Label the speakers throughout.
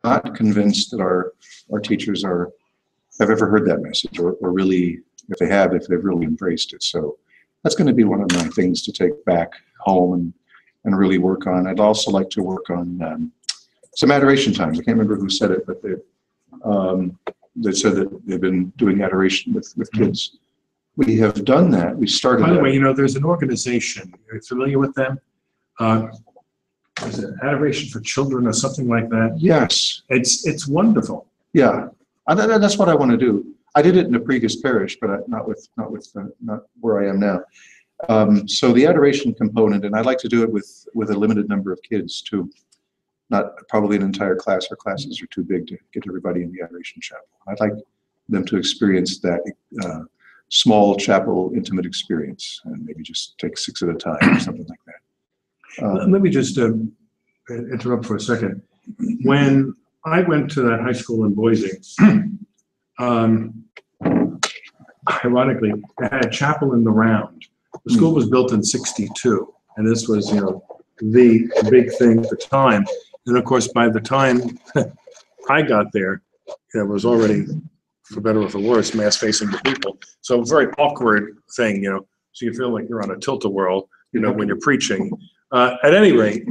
Speaker 1: not convinced that our teachers have ever heard that message, or really, if they've really embraced it. So that's going to be one of my things to take back home and really work on. I'd also like to work on some adoration times. I can't remember who said it, but they said that they've been doing adoration with kids. We have done that. We started.
Speaker 2: By the way, you know, there's an organization. Are you familiar with them? Is it Adoration for Children or something like that?
Speaker 1: Yes.
Speaker 2: It's wonderful.
Speaker 1: Yeah, that's what I want to do. I did it in a previous parish, but not where I am now. So the adoration component, and I'd like to do it with a limited number of kids too. Not probably an entire class, or classes are too big to get everybody in the adoration chapel. I'd like them to experience that small chapel intimate experience, and maybe just take 6 at a time or something like that.
Speaker 2: Let me just interrupt for a second. When I went to that high school in Boise, ironically, they had a chapel in the round. The school was built in '62, and this was, you know, the big thing at the time. And of course, by the time I got there, it was already, for better or for worse, mass facing the people. So a very awkward thing, you know. So you feel like you're on a tilt-a-whirl, you know, when you're preaching. At any rate,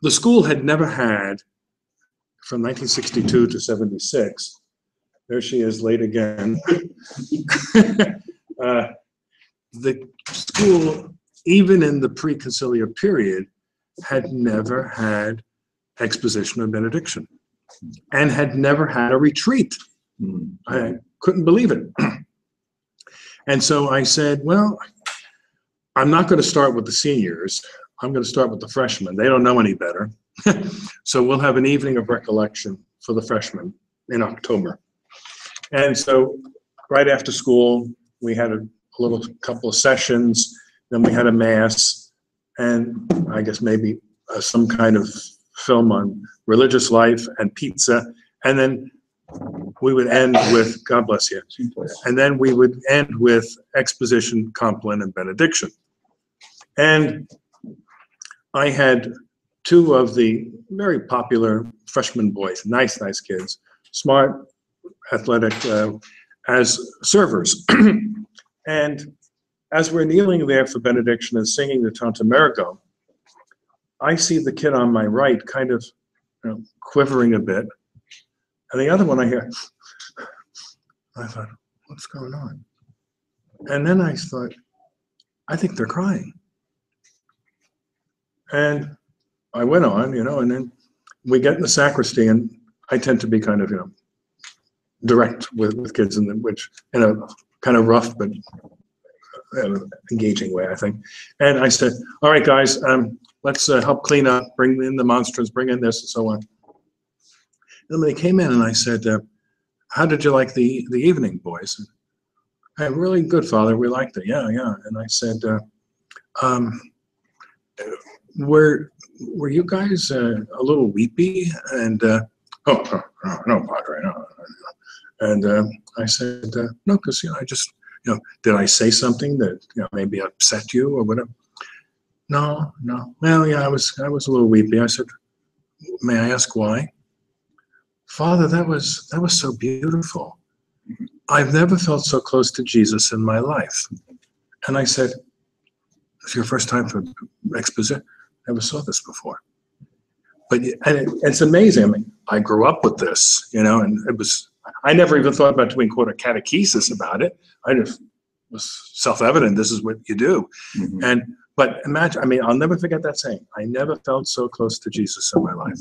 Speaker 2: the school had never had, from 1962 to '76, there she is late again. The school, even in the pre-conciliar period, had never had exposition or benediction, and had never had a retreat. I couldn't believe it. And so I said, well, I'm not going to start with the seniors. I'm going to start with the freshmen. They don't know any better. So we'll have an evening of recollection for the freshmen in October. And so right after school, we had a little couple of sessions. Then we had a mass, and I guess maybe some kind of film on religious life and pizza. And then we would end with, God bless you. And then we would end with exposition, compline, and benediction. And I had 2 of the very popular freshman boys, nice kids, smart, athletic, as servers. And as we're kneeling there for benediction and singing the Tanta Amerigo, I see the kid on my right kind of, you know, quivering a bit. And the other one I hear, I thought, what's going on? And then I thought, I think they're crying. And I went on, you know, and then we get in the sacristy, and I tend to be kind of, you know, direct with kids, which in a kind of rough but engaging way, I think. And I said, all right, guys, let's help clean up, bring in the monstrance, bring in this, and so on. And when they came in, and I said, how did you like the evening, boys? Hey, really good, Father. We liked it. Yeah. And I said, were you guys a little weepy? And oh, no, Padre, no. And I said, no, because, you know, I just, you know, did I say something that, you know, maybe upset you or whatever? No. Well, yeah, I was a little weepy. I said, may I ask why? Father, that was so beautiful. I've never felt so close to Jesus in my life. And I said, it's your first time for exposition? Never saw this before. But it's amazing. I mean, I grew up with this, you know, and I never even thought about doing, quote, a catechesis about it. I just was self-evident. This is what you do. But imagine, I mean, I'll never forget that saying. I never felt so close to Jesus in my life.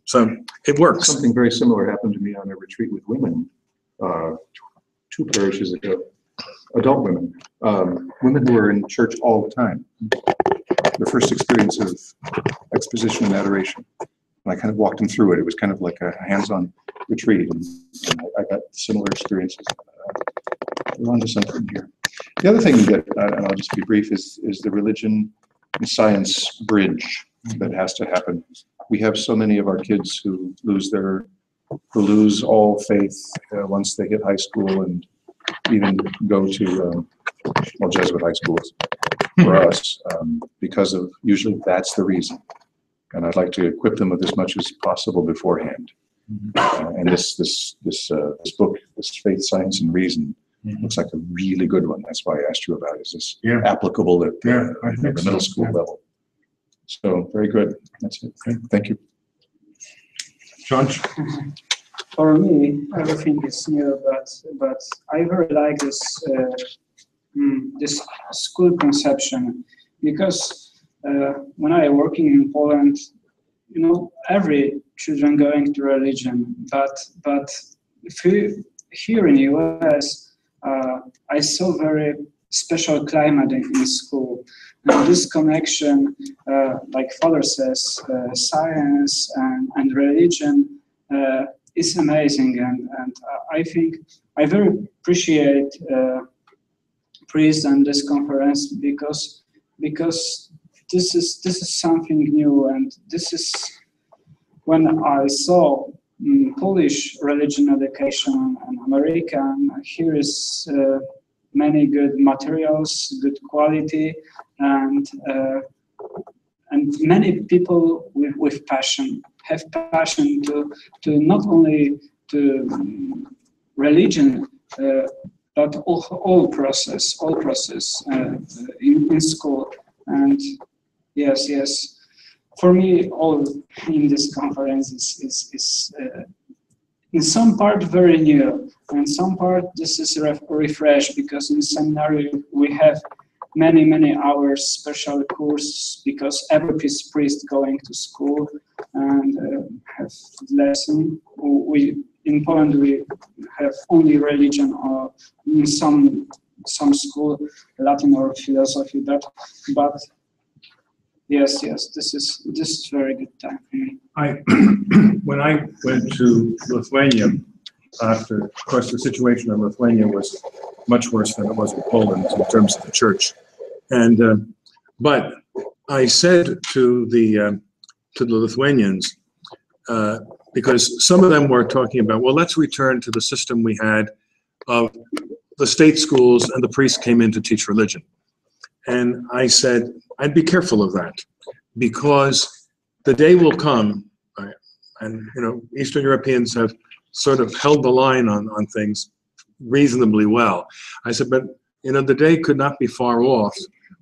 Speaker 2: So it works.
Speaker 1: Something very similar happened to me on a retreat with women 2 parishes ago. Adult women, women who were in church all the time. Their first experience of exposition and adoration. And I kind of walked them through it. It was kind of like a hands-on retreat, and I got similar experiences. We're on to something here. The other thing that, and I'll just be brief, is the religion and science bridge that has to happen. We have so many of our kids who lose all faith once they hit high school, and even go to Jesuit high schools for us, because of, usually that's the reason. And I'd like to equip them with as much as possible beforehand. And this book, this Faith, Science, and Reason, looks like a really good one. That's why I asked you about it. Is this applicable at the middle school level? So very good. That's it. Okay. Thank you.
Speaker 2: John?
Speaker 3: For me, everything is new, but I very like this this school conception, because when I working in Poland, you know, every children going to religion, but here in US, I saw very special climate in school. And this connection, like Father says, science and religion is amazing, and I think I very appreciate priests and this conference because this is something new, and this is when I saw Polish religion education and American. Here is many good materials, good quality, and many people with passion have passion to not only to religion but all process in school. And yes, for me, all in this conference is in some part very new, and some part this is refresh, because in seminary we have many hours special course, because every priest going to school and have lesson. We in Poland we have only religion, or in some school Latin or philosophy, but yes, this is very good time for me.
Speaker 2: When I went to Lithuania, after, of course, the situation in Lithuania was much worse than it was in Poland in terms of the church, and but I said to the Lithuanians, because some of them were talking about, well, let's return to the system we had of the state schools and the priests came in to teach religion, and I said I'd be careful of that, because the day will come, and you know, Eastern Europeans have sort of held the line on things reasonably well. I said, but you know, the day could not be far off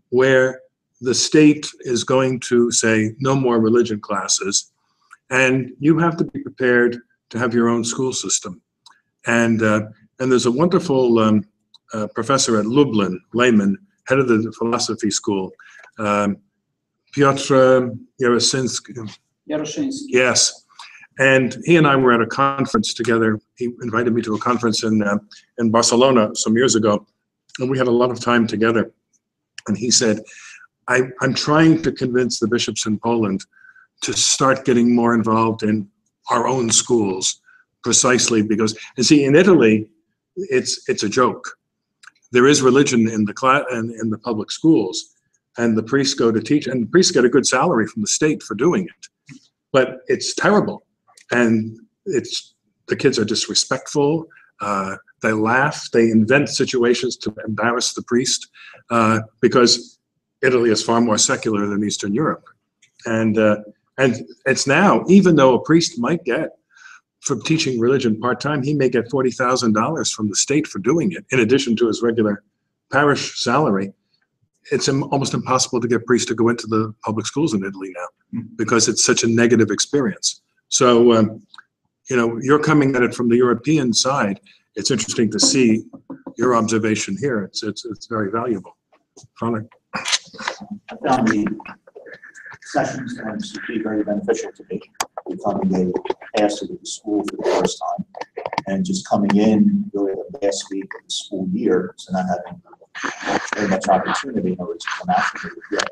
Speaker 2: where the state is going to say no more religion classes, and you have to be prepared to have your own school system. And there's a wonderful professor at Lublin, layman, head of the philosophy school, Piotr Jaroszynski. Yes. And he and I were at a conference together. He invited me to a conference in Barcelona some years ago, and we had a lot of time together. And he said, I'm trying to convince the bishops in Poland to start getting more involved in our own schools, precisely because, and see, in Italy, it's a joke. There is religion in the class and in the public schools, and the priests go to teach, and the priests get a good salary from the state for doing it. But it's terrible, and the kids are disrespectful. They laugh. They invent situations to embarrass the priest, because Italy is far more secular than Eastern Europe, and it's now, even though a priest might get from teaching religion part-time, he may get $40,000 from the state for doing it, in addition to his regular parish salary. It's almost impossible to get priests to go into the public schools in Italy now, because it's such a negative experience. So, you know, you're coming at it from the European side. It's interesting to see your observation here. It's very valuable. Connor.
Speaker 4: I found the sessions to be very beneficial to me, becoming a pastor of the school for the first time, and just coming in really the last week of the school year, so not having very much opportunity in order to come after me yet.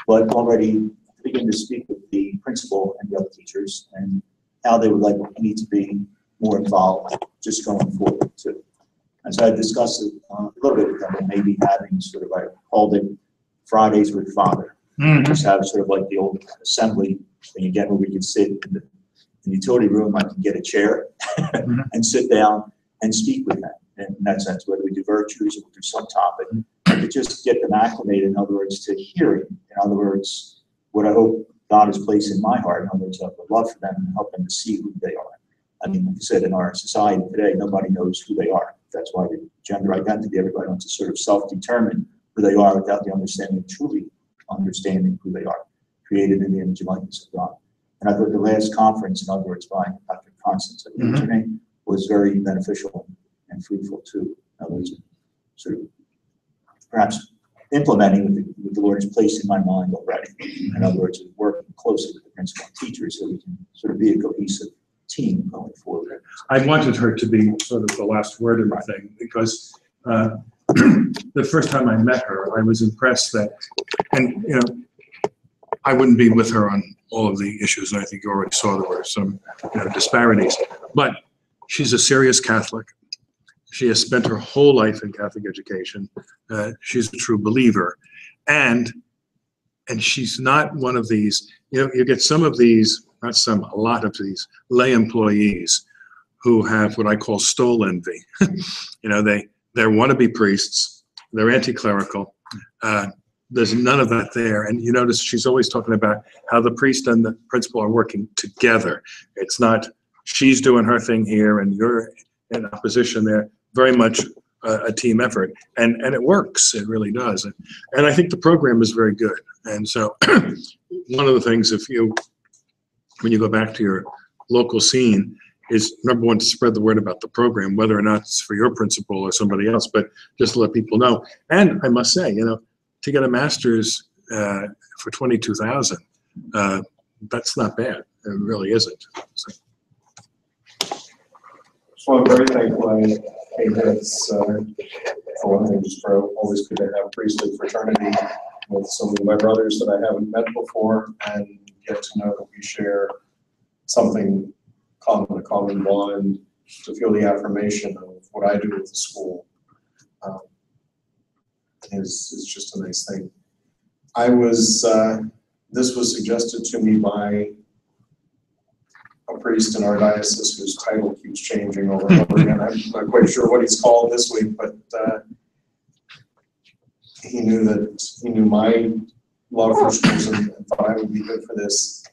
Speaker 4: But already begin to speak with the principal and the other teachers and how they would like me to be more involved just going forward too. And so I discussed it a little bit with them, and maybe having sort of, I called it Fridays with Father. Just have sort of like the old assembly thing again, where we can sit in the utility room. I can get a chair and sit down and speak with them. And in that sense, whether we do virtues or we do some topic, to just get them acclimated, in other words, to hearing. In other words, what I hope God has placed in my heart. In other words, I would love for them and help them to see who they are. I mean, like I said, in our society today, nobody knows who they are. That's why the gender identity, everybody wants to sort of self-determine who they are without the understanding, truly understanding who they are, created in the image and likeness of God. And I thought the last conference, in other words, by Dr. Constance, I think her name, was very beneficial and fruitful too. In other words, sort of perhaps implementing what the Lord has placed in my mind already. In other words, working closely with the principal and teachers so we can sort of be a cohesive team going forward.
Speaker 2: I wanted her to be sort of the last word in the thing because the first time I met her, I was impressed that, and you know, I wouldn't be with her on all of the issues, and I think you already saw there were some disparities, but she's a serious Catholic. She has spent her whole life in Catholic education. She's a true believer. And she's not one of these, you get some of these, not some, a lot of these lay employees who have what I call stole envy. They're wannabe priests, they're anti-clerical. There's none of that there. And you notice she's always talking about how the priest and the principal are working together. It's not she's doing her thing here and you're in opposition there. Very much a team effort, and it works. It really does, and I think the program is very good. And so, one of the things, when you go back to your local scene, is number one to spread the word about the program, whether or not it's for your principal or somebody else, but just to let people know. And I must say, to get a master's for $22,000, that's not bad. It really isn't.
Speaker 1: So I'm very thankful. It's for one thing, just for always good to have priesthood fraternity with some of my brothers that I haven't met before and get to know that we share something common, a common bond, to feel the affirmation of what I do with the school is just a nice thing. This was suggested to me by a priest in our diocese whose title keeps changing over and over again. I'm not quite sure what he's called this week, but he knew my love for schools and thought I would be good for this.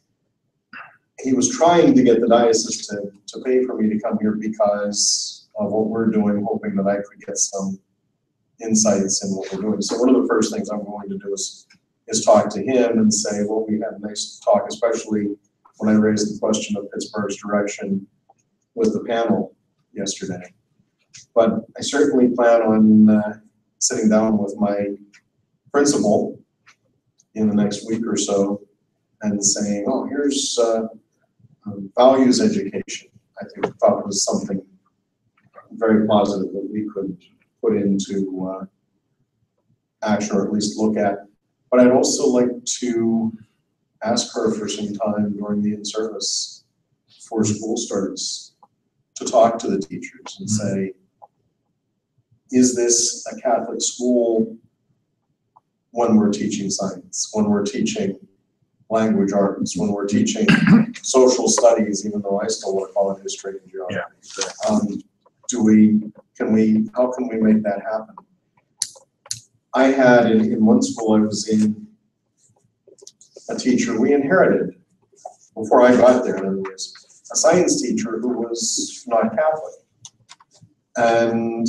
Speaker 1: He was trying to get the diocese to pay for me to come here because of what we're doing, hoping that I could get some insights in what we're doing. So one of the first things I'm going to do is talk to him and say, well, we had a nice talk, especially when I raised the question of Pittsburgh's direction with the panel yesterday. But I certainly plan on sitting down with my principal in the next week or so and saying, oh, here's values education. I thought it was something very positive that we could put into action, or at least look at. But I'd also like to ask her for some time during the in-service before school starts to talk to the teachers and say, is this a Catholic school when we're teaching science, when we're teaching language arts, when we're teaching social studies, even though I still want to call it history and geography? How can we make that happen? I had in one school I was in, a teacher we inherited before I got there, in other words, a science teacher who was not Catholic. And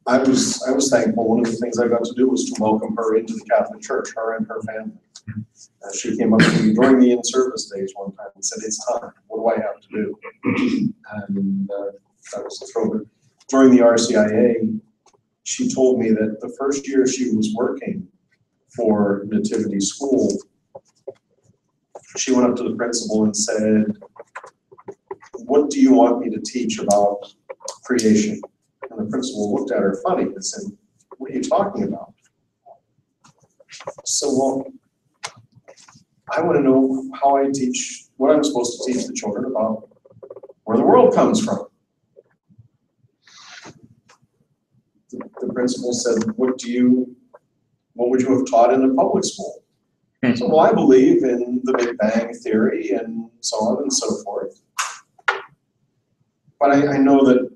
Speaker 1: I was thankful. One of the things I got to do was to welcome her into the Catholic Church, her and her family. She came up to me during the in-service days one time and said, it's time, what do I have to do? And that was the throw. During the RCIA, she told me that the first year she was working for Nativity School, she went up to the principal and said, what do you want me to teach about creation? And the principal looked at her funny and said, what are you talking about? So, well, I want to know how I teach, what I'm supposed to teach the children about where the world comes from. The principal said, what would you have taught in a public school? So, well, I believe in the Big Bang Theory and so on and so forth. But I know that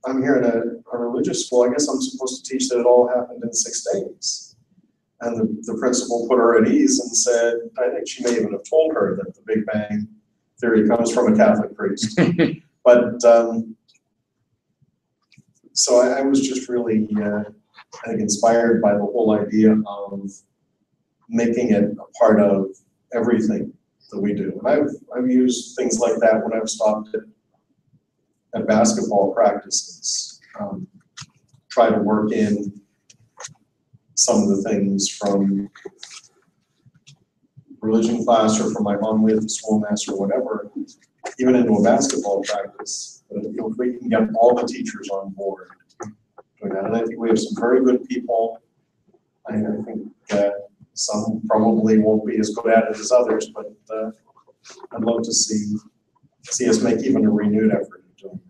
Speaker 1: I'm here in a religious school. I guess I'm supposed to teach that it all happened in 6 days.
Speaker 5: And the principal put her at ease and said, I think she may even have told her that the Big Bang theory comes from a Catholic priest. But so I was just really, I think, inspired by the whole idea of making it a part of everything that we do. And I've used things like that when I've stopped at basketball practices. Try to work in some of the things from religion class or from my mom with the school master or whatever, even into a basketball practice. But if we can get all the teachers on board doing that, and I think we have some very good people. I think some probably won't be as good at it as others, but I'd love to see us make even a renewed effort at doing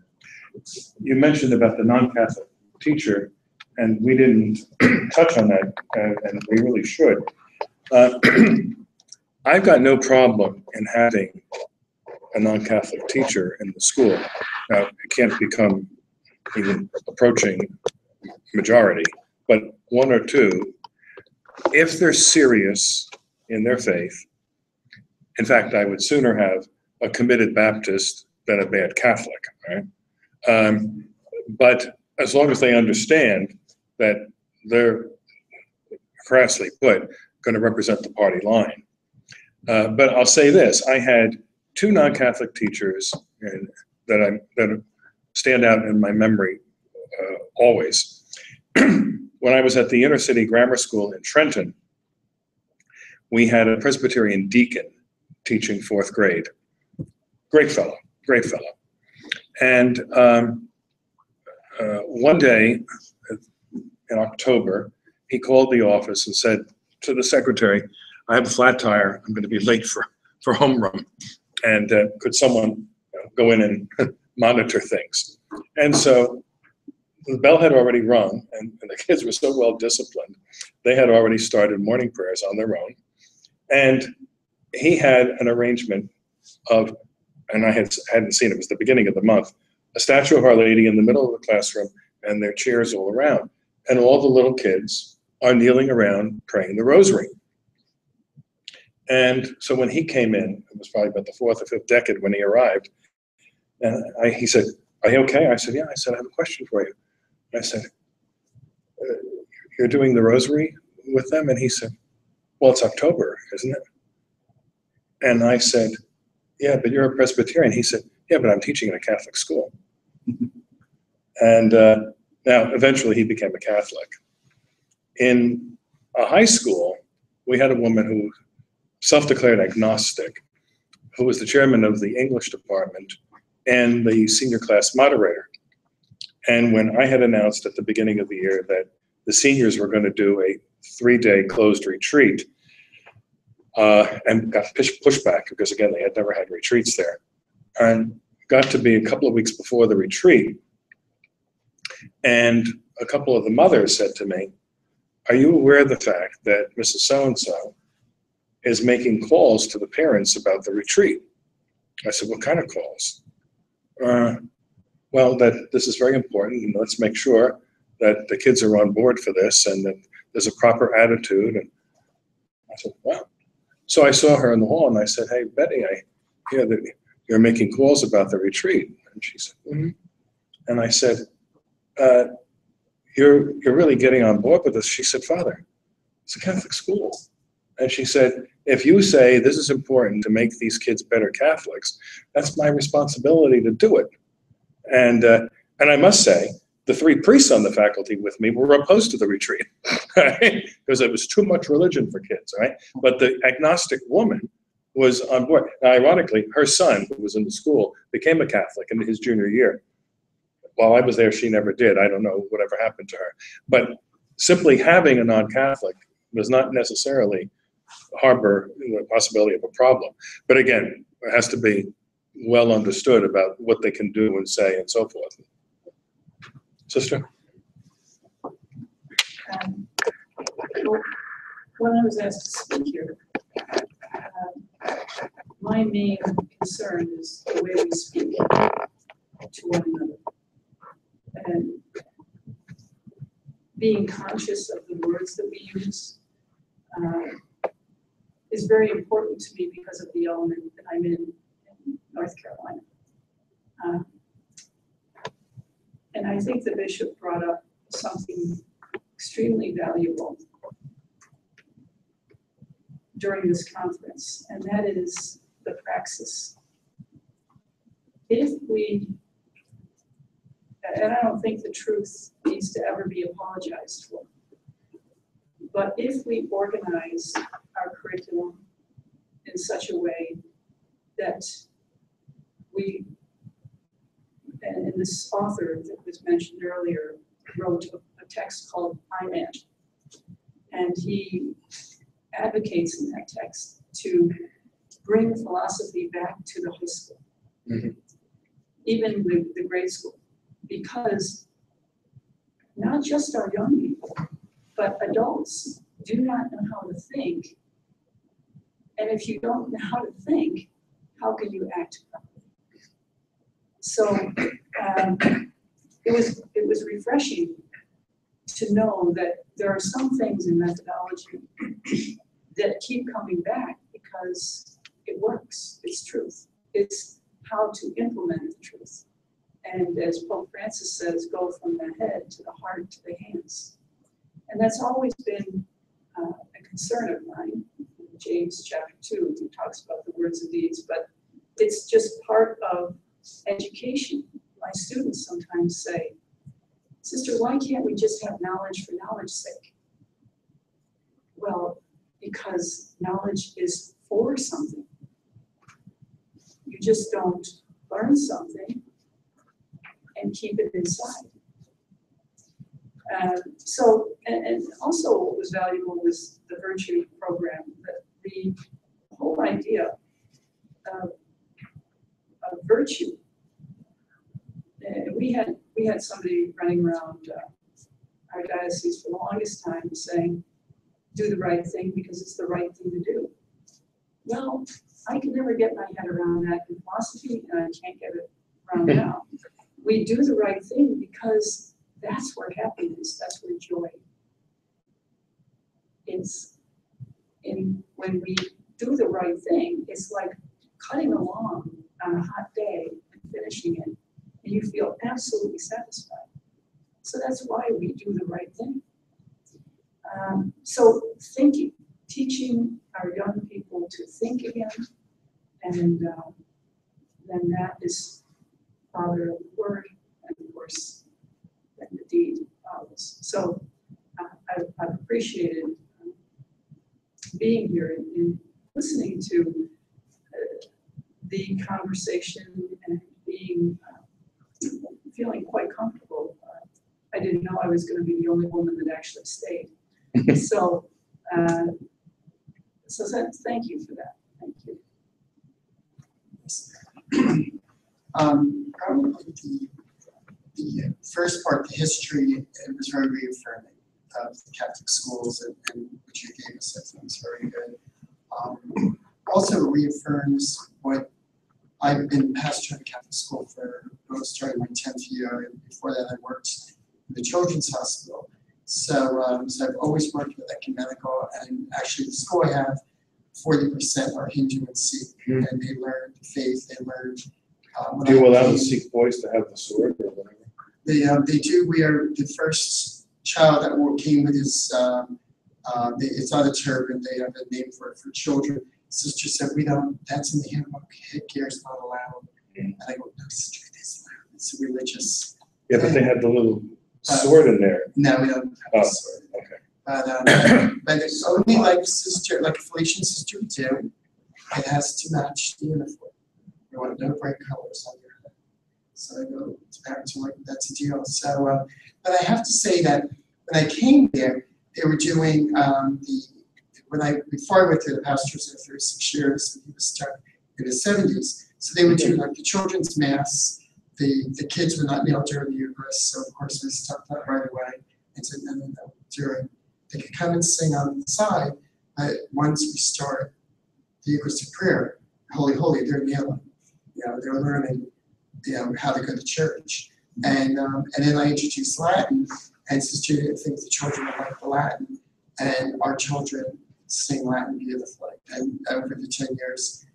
Speaker 5: that.
Speaker 2: You mentioned about the non-Catholic teacher, and we didn't touch on that, and we really should. I've got no problem in having a non-Catholic teacher in the school. Now, it can't become even approaching majority, but one or two, if they're serious in their faith. In fact, I would sooner have a committed Baptist than a bad Catholic, right? But as long as they understand that they're, crassly put, going to represent the party line. But I'll say this, I had two non-Catholic teachers that stand out in my memory always. When I was at the inner city grammar school in Trenton, we had a Presbyterian deacon teaching fourth grade. Great fellow, great fellow. And one day in October, he called the office and said to the secretary, I have a flat tire, I'm going to be late for homeroom. And could someone go in and monitor things? And so the bell had already rung, and the kids were so well disciplined, they had already started morning prayers on their own. And he had an arrangement of, and I hadn't seen it, it was the beginning of the month, a statue of Our Lady in the middle of the classroom and their chairs all around. And all the little kids are kneeling around praying the rosary. And so when he came in, it was probably about the fourth or fifth decade when he arrived, and he said, are you okay? I said, yeah. I said, I have a question for you. I said, you're doing the rosary with them? And he said, well, it's October, isn't it? And I said, yeah, but you're a Presbyterian. He said, yeah, but I'm teaching in a Catholic school. And now, eventually he became a Catholic. In a high school, we had a woman who self-declared agnostic, who was the chairman of the English department and the senior class moderator. And when I had announced at the beginning of the year that the seniors were going to do a 3-day closed retreat, and got pushed back because, again, they had never had retreats there, and got to be a couple of weeks before the retreat, and a couple of the mothers said to me, are you aware of the fact that Mrs. So-and-so is making calls to the parents about the retreat? I said, what kind of calls? Well, that this is very important, and let's make sure that the kids are on board for this and that there's a proper attitude. And I said, wow. So I saw her in the hall and I said, hey, Betty, I hear that you're making calls about the retreat. And she said, mm-hmm. And I said, you're really getting on board with this? She said, Father, it's a Catholic school. And she said, if you say this is important to make these kids better Catholics, that's my responsibility to do it. And I must say, the 3 priests on the faculty with me were opposed to the retreat, right? Because it was too much religion for kids, right? But the agnostic woman was on board. Now, ironically, her son, who was in the school, became a Catholic in his junior year. While I was there, she never did. I don't know whatever happened to her. But simply having a non-Catholic does not necessarily harbor the possibility of a problem. But again, it has to be well understood about what they can do and say and so forth. Sister?
Speaker 6: Well, when I was asked to speak here, my main concern is the way we speak to one another. And being conscious of the words that we use is very important to me because of the element that I'm in North Carolina. And I think the bishop brought up something extremely valuable during this conference, and that is the praxis. If we, and I don't think the truth needs to ever be apologized for, but if we organize our curriculum in such a way that we, and this author that was mentioned earlier wrote a text called I Man, and he advocates in that text to bring philosophy back to the high school, even the grade school, because not just our young people, but adults do not know how to think. And if you don't know how to think, how can you act properly? So it was refreshing to know that there are some things in methodology that keep coming back because it works, it's truth. It's how to implement the truth. And as Pope Francis says, go from the head to the heart to the hands. And that's always been a concern of mine. James chapter 2, he talks about the words and deeds, but it's just part of education. My students sometimes say, Sister, why can't we just have knowledge for knowledge's sake? Well, because knowledge is for something. You just don't learn something and keep it inside. And also what was valuable was the virtue program, the whole idea of virtue. We had somebody running around our diocese for the longest time saying, do the right thing because it's the right thing to do. Well, I can never get my head around that in philosophy, and I can't get it around now. We do the right thing because that's where happiness, that's where joy is. And when we do the right thing, it's like cutting along on a hot day and finishing it, and you feel absolutely satisfied. So that's why we do the right thing. So thinking, teaching our young people to think again, and then that is Father of the Word, and of course, then the deed follows. So I've appreciated being here and listening to the conversation and being feeling quite comfortable. I didn't know I was going to be the only woman that actually stayed. So thank you for that. Thank you.
Speaker 7: Probably the first part, the history, it was very reaffirming of the Catholic schools and what you gave us. I think was very good. Also reaffirms what I've been pastor at a Catholic school for starting my 10th year, and before that I worked in the Children's Hospital. So I've always worked with ecumenical, and actually the school I have, 40% are Hindu and Sikh, and they learn faith, they learn.
Speaker 2: Do you allow the Sikh boys to have the sword or whatever?
Speaker 7: They do. We are the first child that came with his, it's not a turban, they have a name for it for children. Sister said, we don't, that's in the handbook, headgear is not allowed. And I go, no, sister, it is allowed, it's religious.
Speaker 2: Yeah, but they had the little sword in there.
Speaker 7: No, we don't have a sword.
Speaker 2: Okay.
Speaker 7: But it's only like sister, like a Felician sister would do, it has to match the uniform. We want no bright colors on your head. So I go to parents who are like, that's a deal. So, but I have to say that when I came there, they were doing before I went to the pastor's there 36 years, and he was stuck in the 70s. So they would do like the children's mass. The kids would not kneel during the Eucharist, so of course we stopped that right away and said no, during. They could come and sing on the side, but once we start the Eucharistic prayer, Holy, Holy, they're kneeling. They're learning, how to go to church. And then I introduced Latin, and Sister didn't think the children would like the Latin, and our children sing Latin beautifully. And over the 10 years,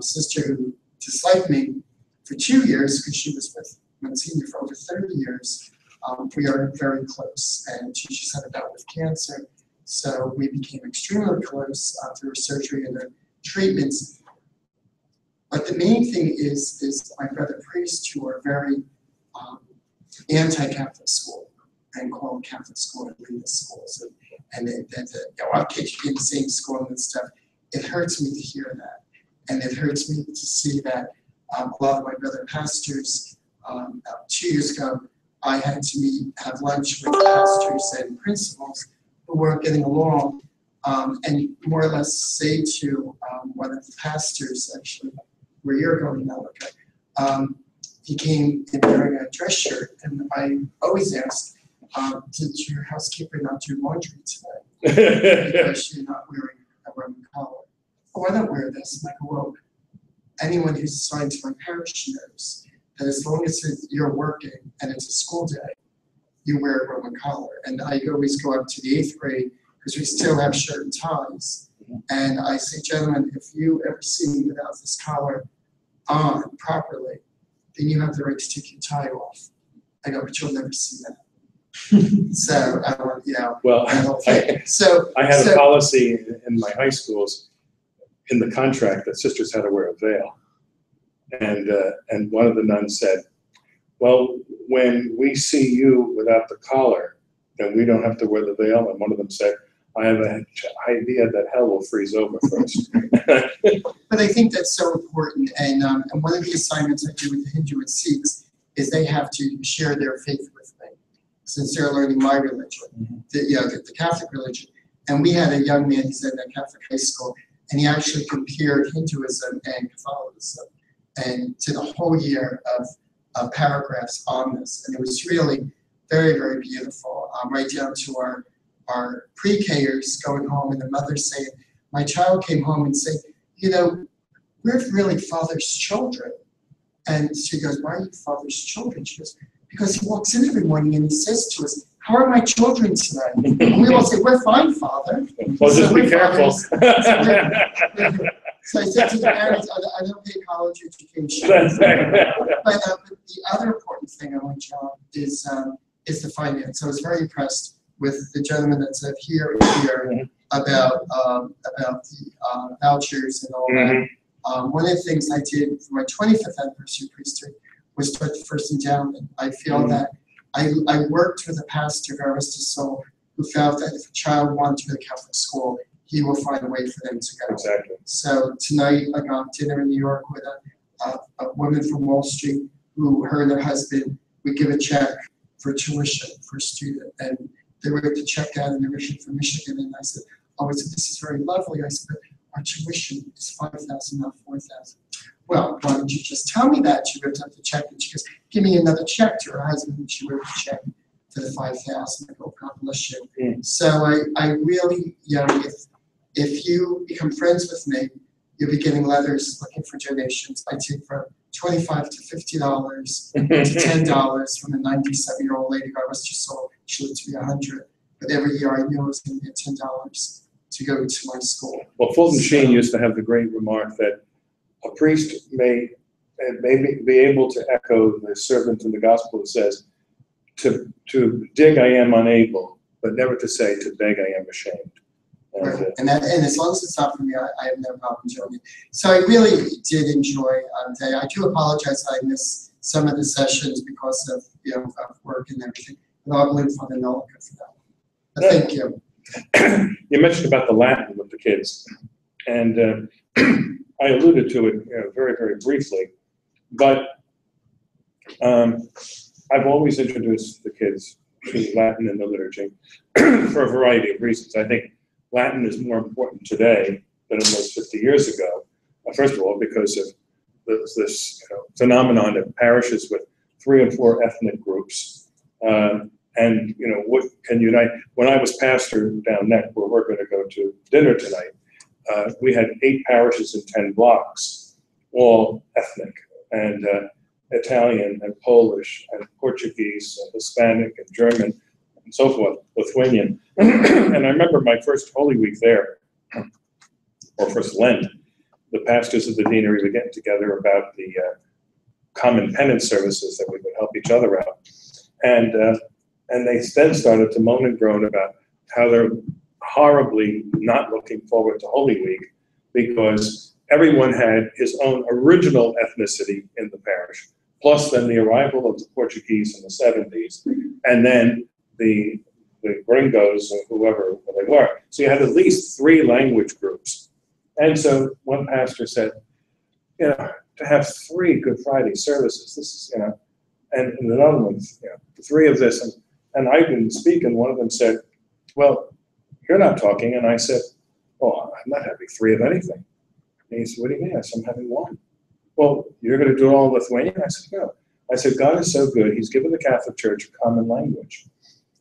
Speaker 7: sister who disliked me for 2 years, because she was with Monsignor for over 30 years, we are very close. And she just had a bout with cancer. So we became extremely close through her surgery and her treatments. But the main thing is my brother priests who are very anti-Catholic school and call them Catholic school and religious schools. And our kids should be in the same school and stuff. It hurts me to hear that. And it hurts me to see that a lot of my brother pastors, about 2 years ago, I had to have lunch with pastors and principals who weren't getting along, and more or less say to one of the pastors, actually, where you're going now, okay, he came in wearing a dress shirt, and I always ask, did your housekeeper not do laundry today? Because you're not wearing a Roman collar. Oh, I don't wear this. And I go, well, anyone who's assigned to my parish knows that as long as you're working and it's a school day, you wear a Roman collar. And I always go up to the 8th grade because we still have shirt and ties. And I say, gentlemen, if you ever see me without this collar on properly, then you have the right to take your tie off. I go, but you'll never see that. So I want, you know.
Speaker 2: Well, I had a policy in my high schools in the contract that sisters had to wear a veil. And one of the nuns said, well, when we see you without the collar, then we don't have to wear the veil. And one of them said, I have an idea that hell will freeze over first.
Speaker 7: But I think that's so important. And one of the assignments I do with the Hindu and Sikhs is they have to share their faith with me, since they're learning my religion, the Catholic religion. And we had a young man, he's in a Catholic high school, and he actually compared Hinduism and Catholicism and did a whole year of paragraphs on this. And it was really very, very beautiful, right down to our pre-Kers going home and the mother saying, my child came home and said, you know, we're really Father's children. And she goes, why are you Father's children? She goes, because he walks in every morning and he says to us, how are my children today? And we all say, we're fine, Father.
Speaker 2: Well, just be careful.
Speaker 7: So I said to the parents, I don't pay college education. But the other important thing on my job is the finance. I was very impressed with the gentleman that said here about the vouchers and all that. One of the things I did for my 25th anniversary priesthood was start the first endowment. I feel that I worked with a pastor, God rest his soul, who felt that if a child wanted to go to Catholic school, he will find a way for them to go.
Speaker 2: Exactly.
Speaker 7: So tonight I got dinner in New York with a woman from Wall Street who, her and her husband, would give a check for tuition for a student. And they wrote the check out, and they were from Michigan. And I said, oh, this is very lovely. I said, but our tuition is $5,000, not $4,000. Well, why don't you just tell me that? She ripped up the check and she goes, give me another check to her husband. And she wrote the check for the $5,000. I go, God bless you. So I really, you know, if you become friends with me, you'll be getting letters looking for donations. I take from $25 to $50 to $10 from a 97-year-old lady, God rest her soul. She lived to be 100. But every year I knew I was going to get $10 to go to my school.
Speaker 2: Well, Fulton Sheen used to have the great remark that a priest may be able to echo the servant in the gospel that says, to dig I am unable, but never to say to beg I am ashamed.
Speaker 7: Right. And as long as it's not for me, I have no problem doing it. So I really did enjoy today. I do apologize I missed some of the sessions because of of work and everything. But I'll live for the Nolica for that. But thank you.
Speaker 2: You mentioned about the Latin with the kids, and I alluded to it very, very briefly, but I've always introduced the kids to Latin in the liturgy for a variety of reasons. I think Latin is more important today than it was 50 years ago. First of all, because of this phenomenon of parishes with 3 and 4 ethnic groups, and what can unite. When I was pastor down Neck, where we're going to go to dinner tonight, we had 8 parishes in 10 blocks, all ethnic, and Italian and Polish and Portuguese and Hispanic and German and so forth, Lithuanian. And I remember my first Holy Week there, or first Lent, the pastors of the deanery were getting together about the common penance services that we would help each other out. And they then started to moan and groan about how they're horribly not looking forward to Holy Week because everyone had his own original ethnicity in the parish, plus then the arrival of the Portuguese in the 70s, and then the gringos or whoever they were. So you had at least 3 language groups. And so one pastor said, you know, to have 3 Good Friday services, this is, you know, and another one, you know, 3 of this, and I didn't speak, and one of them said, well, you're not talking, and I said, oh, I'm not having 3 of anything. And he said, what do you mean? I said, I'm having 1. Well, you're going to do it all in Lithuanian? I said, no. I said, God is so good, he's given the Catholic Church a common language.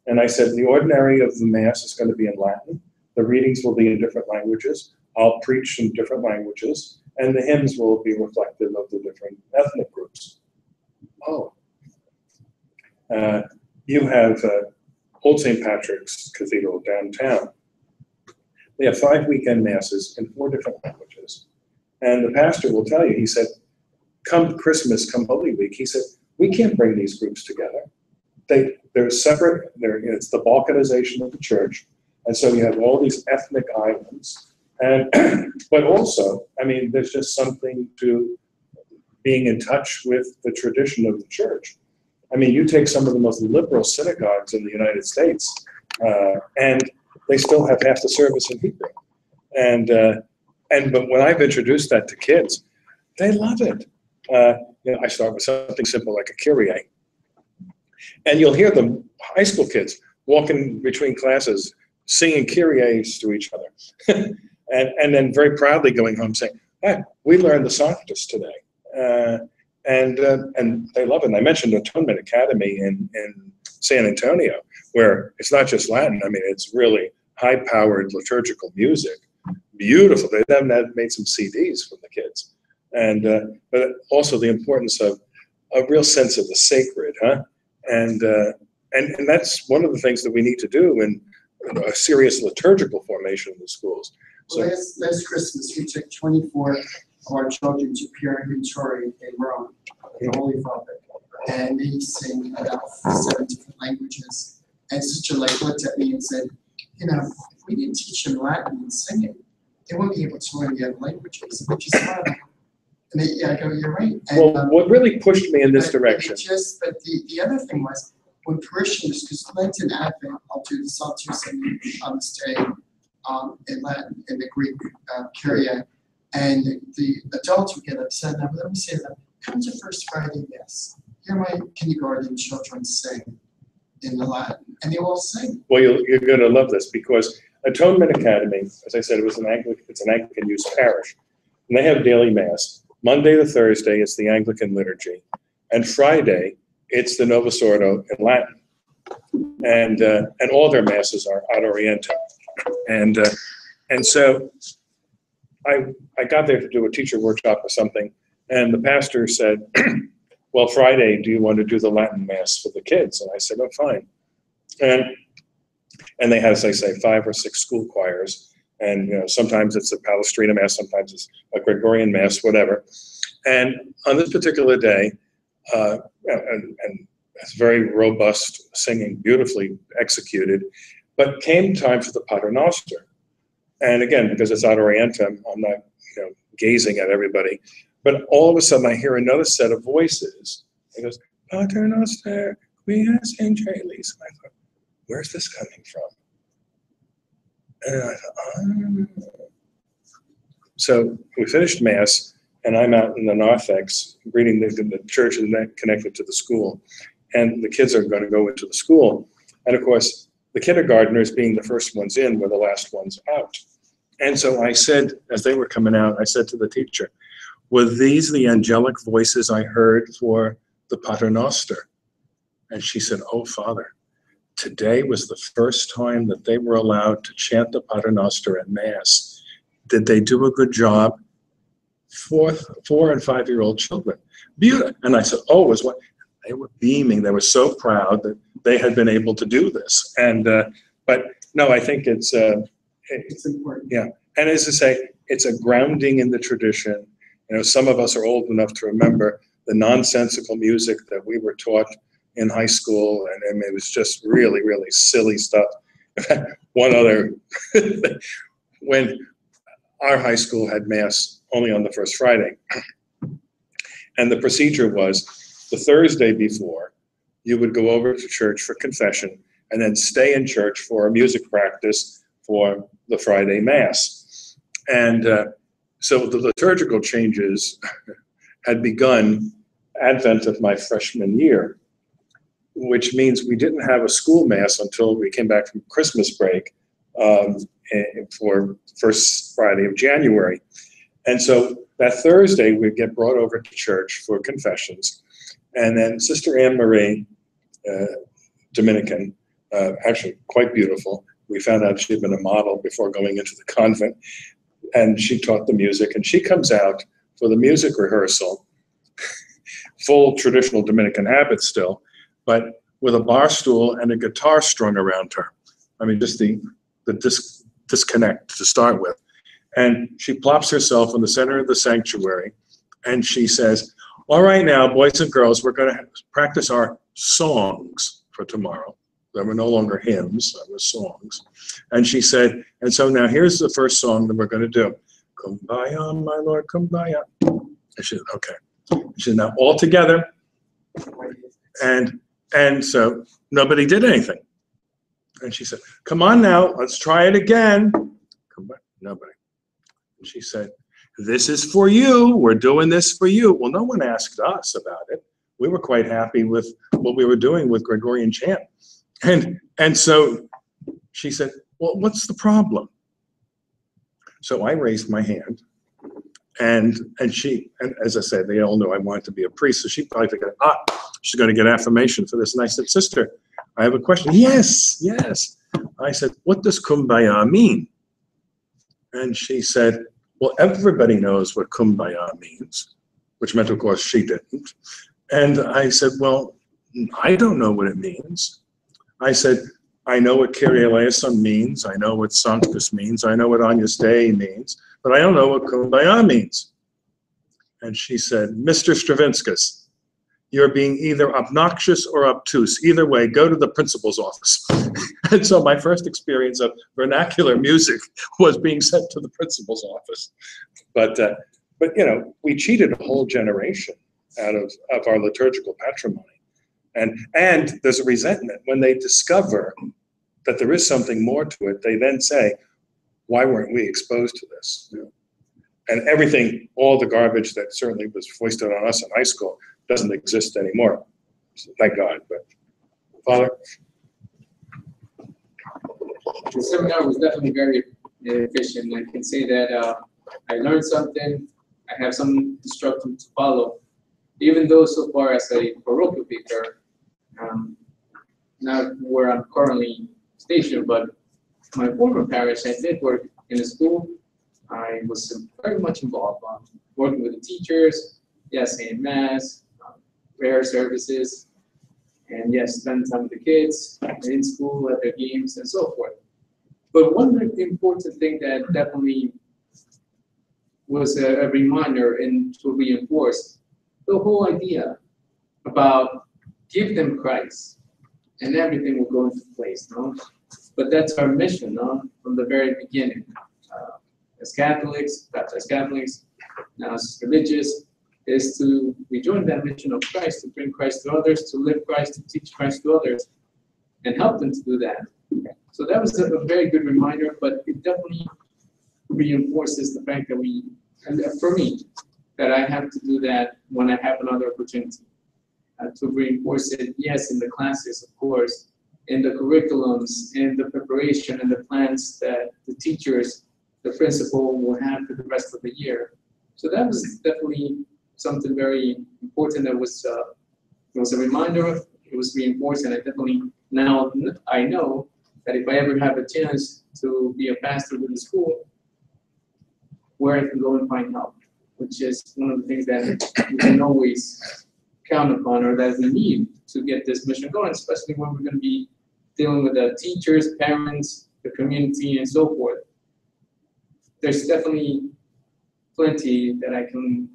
Speaker 2: And I said, the ordinary of the Mass is going to be in Latin, the readings will be in different languages, I'll preach in different languages, and the hymns will be reflective of the different ethnic groups. Oh. You have Old St. Patrick's Cathedral downtown. They have 5 weekend masses in 4 different languages. And the pastor will tell you, he said, come Christmas, come Holy Week, he said, we can't bring these groups together. They're separate, it's the balkanization of the church. And so you have all these ethnic islands. And, but also, I mean, there's just something to being in touch with the tradition of the church. I mean, you take some of the most liberal synagogues in the United States, and they still have half the service in Hebrew. But when I've introduced that to kids, they love it. You know, I start with something simple like a Kyrie. And you'll hear the high school kids walking between classes singing Kyries to each other. and then very proudly going home saying, hey, we learned the Sanctus today. And they love it. And I mentioned Atonement Academy in San Antonio, where it's not just Latin. I mean, it's really high-powered liturgical music. Beautiful. They then made some CDs for the kids. And but also the importance of a real sense of the sacred, huh? And that's one of the things that we need to do in a serious liturgical formation in the schools. So
Speaker 7: well, last Christmas, we took 24 of our children to Purgatory in Rome, the Holy Father, and they sing about 7 different languages. And Sister like looked at me and said, you know, if we didn't teach them Latin and singing, they wouldn't be able to learn the other languages, which is hard. And I go, you're right. And,
Speaker 2: well, what really pushed me in this direction.
Speaker 7: But the other thing was, when parishioners, because Lent and Advent, I'll do the Saltus and stay in Latin, in the Greek Kyrie, and the adults would get upset. Now, let me say that, come to First Friday Mass. Hear my kindergarten children sing in the Latin, and they all sing.
Speaker 2: Well, you're going to love this, because Atonement Academy, as I said, it's an Anglican youth parish, and they have daily Mass. Monday to Thursday, it's the Anglican liturgy, and Friday, it's the Novus Ordo in Latin, and all their masses are ad orientem, and so I got there to do a teacher workshop or something, and the pastor said, well, Friday, do you want to do the Latin Mass for the kids? And I said, oh, fine. And they had, as I say, 5 or 6 school choirs. And you know, sometimes it's a Palestrina Mass, sometimes it's a Gregorian Mass, whatever. And on this particular day, and it's very robust singing, beautifully executed, but came time for the Pater Noster. And again, because it's ad orientem, I'm not gazing at everybody, but all of a sudden I hear another set of voices. It goes, Pater Noster, quia angelis. And I thought, where's this coming from? And I thought, oh. So we finished Mass, and I'm out in the narthex greeting the church and then connected to the school. And the kids are going to go into the school. And of course, the kindergartners, being the first ones in, were the last ones out. And so I said, as they were coming out, I said to the teacher, were these the angelic voices I heard for the Pater Noster? And she said, oh, Father, today was the first time that they were allowed to chant the Pater Noster at Mass. Did they do a good job? 4 and 5-year-old children. Beautiful. And I said, oh, it was what? They were beaming. They were so proud that they had been able to do this. And but no, I think it's
Speaker 7: important.
Speaker 2: Yeah, And as I say, it's a grounding in the tradition. You know, some of us are old enough to remember the nonsensical music that we were taught in high school, and it was just really, really silly stuff. One other, when our high school had Mass only on the first Friday, and the procedure was the Thursday before, you would go over to church for confession and then stay in church for a music practice for the Friday Mass. And so the liturgical changes had begun advent of my freshman year, which means we didn't have a school Mass until we came back from Christmas break for first Friday of January. And so that Thursday, we'd get brought over to church for confessions. And then Sister Anne Marie, Dominican, actually quite beautiful. We found out she'd been a model before going into the convent. And she taught the music. And she comes out for the music rehearsal, full traditional Dominican habit still, but with a bar stool and a guitar strung around her. I mean, just the disconnect to start with. And she plops herself in the center of the sanctuary, and she says, all right now, boys and girls, we're going to practice our songs for tomorrow. There were no longer hymns, there were songs. And she said, and so now here's the first song that we're going to do. Kumbaya, my Lord, kumbaya. And she said, okay. She said, now all together. And so nobody did anything. And she said, come on now, let's try it again. Nobody. And she said, this is for you. We're doing this for you. Well, no one asked us about it. We were quite happy with what we were doing with Gregorian chant. And so she said, well, what's the problem? So I raised my hand. And as I said, they all knew I wanted to be a priest. So she probably figured, she's going to get affirmation for this. And I said, sister, I have a question. Yes, yes. I said, what does kumbaya mean? And she said, well, everybody knows what kumbaya means, which meant, of course, she didn't. And I said, well, I don't know what it means. I said, I know what Kyrie eleison means. I know what Sanctus means. I know what Agnus Dei means. But I don't know what kumbaya means. And she said, Mr. Stravinskas, you're being either obnoxious or obtuse. Either way, go to the principal's office. And so my first experience of vernacular music was being sent to the principal's office. But you know, we cheated a whole generation out of our liturgical patrimony. And there's a resentment when they discover that there is something more to it. They then say, why weren't we exposed to this? You know? And everything, all the garbage that certainly was foisted on us in high school doesn't exist anymore. So thank God. But Father?
Speaker 8: The seminar was definitely very efficient. I can say that I learned something. I have some instruction to follow. Even though so far as a parochial vicar, not where I'm currently stationed, but my former parish, I did work in a school. I was very much involved working with the teachers, yes, saying Mass, prayer services, and yes, spend time with the kids in school, at their games, and so forth. But one important thing that definitely was a reminder and to reinforce the whole idea about give them Christ and everything will go into place, no? But that's our mission, no? From the very beginning. As Catholics, baptized Catholics, now as religious, is to rejoin that mission of Christ, to bring Christ to others, to live Christ, to teach Christ to others, and help them to do that. So that was a very good reminder, but it definitely reinforces the fact that and for me, that I have to do that when I have another opportunity. To reinforce it, yes, in the classes, of course, in the curriculums, in the preparation and the plans that the teachers, the principal will have for the rest of the year. So that was definitely something very important. That was it was a reminder, it was reinforced, and I definitely now I know that if I ever have a chance to be a pastor with the school, where I can go and find help, which is one of the things that we can always count upon, or that we need to get this mission going, especially when we're going to be dealing with the teachers, parents, the community, and so forth. there's definitely plenty that I can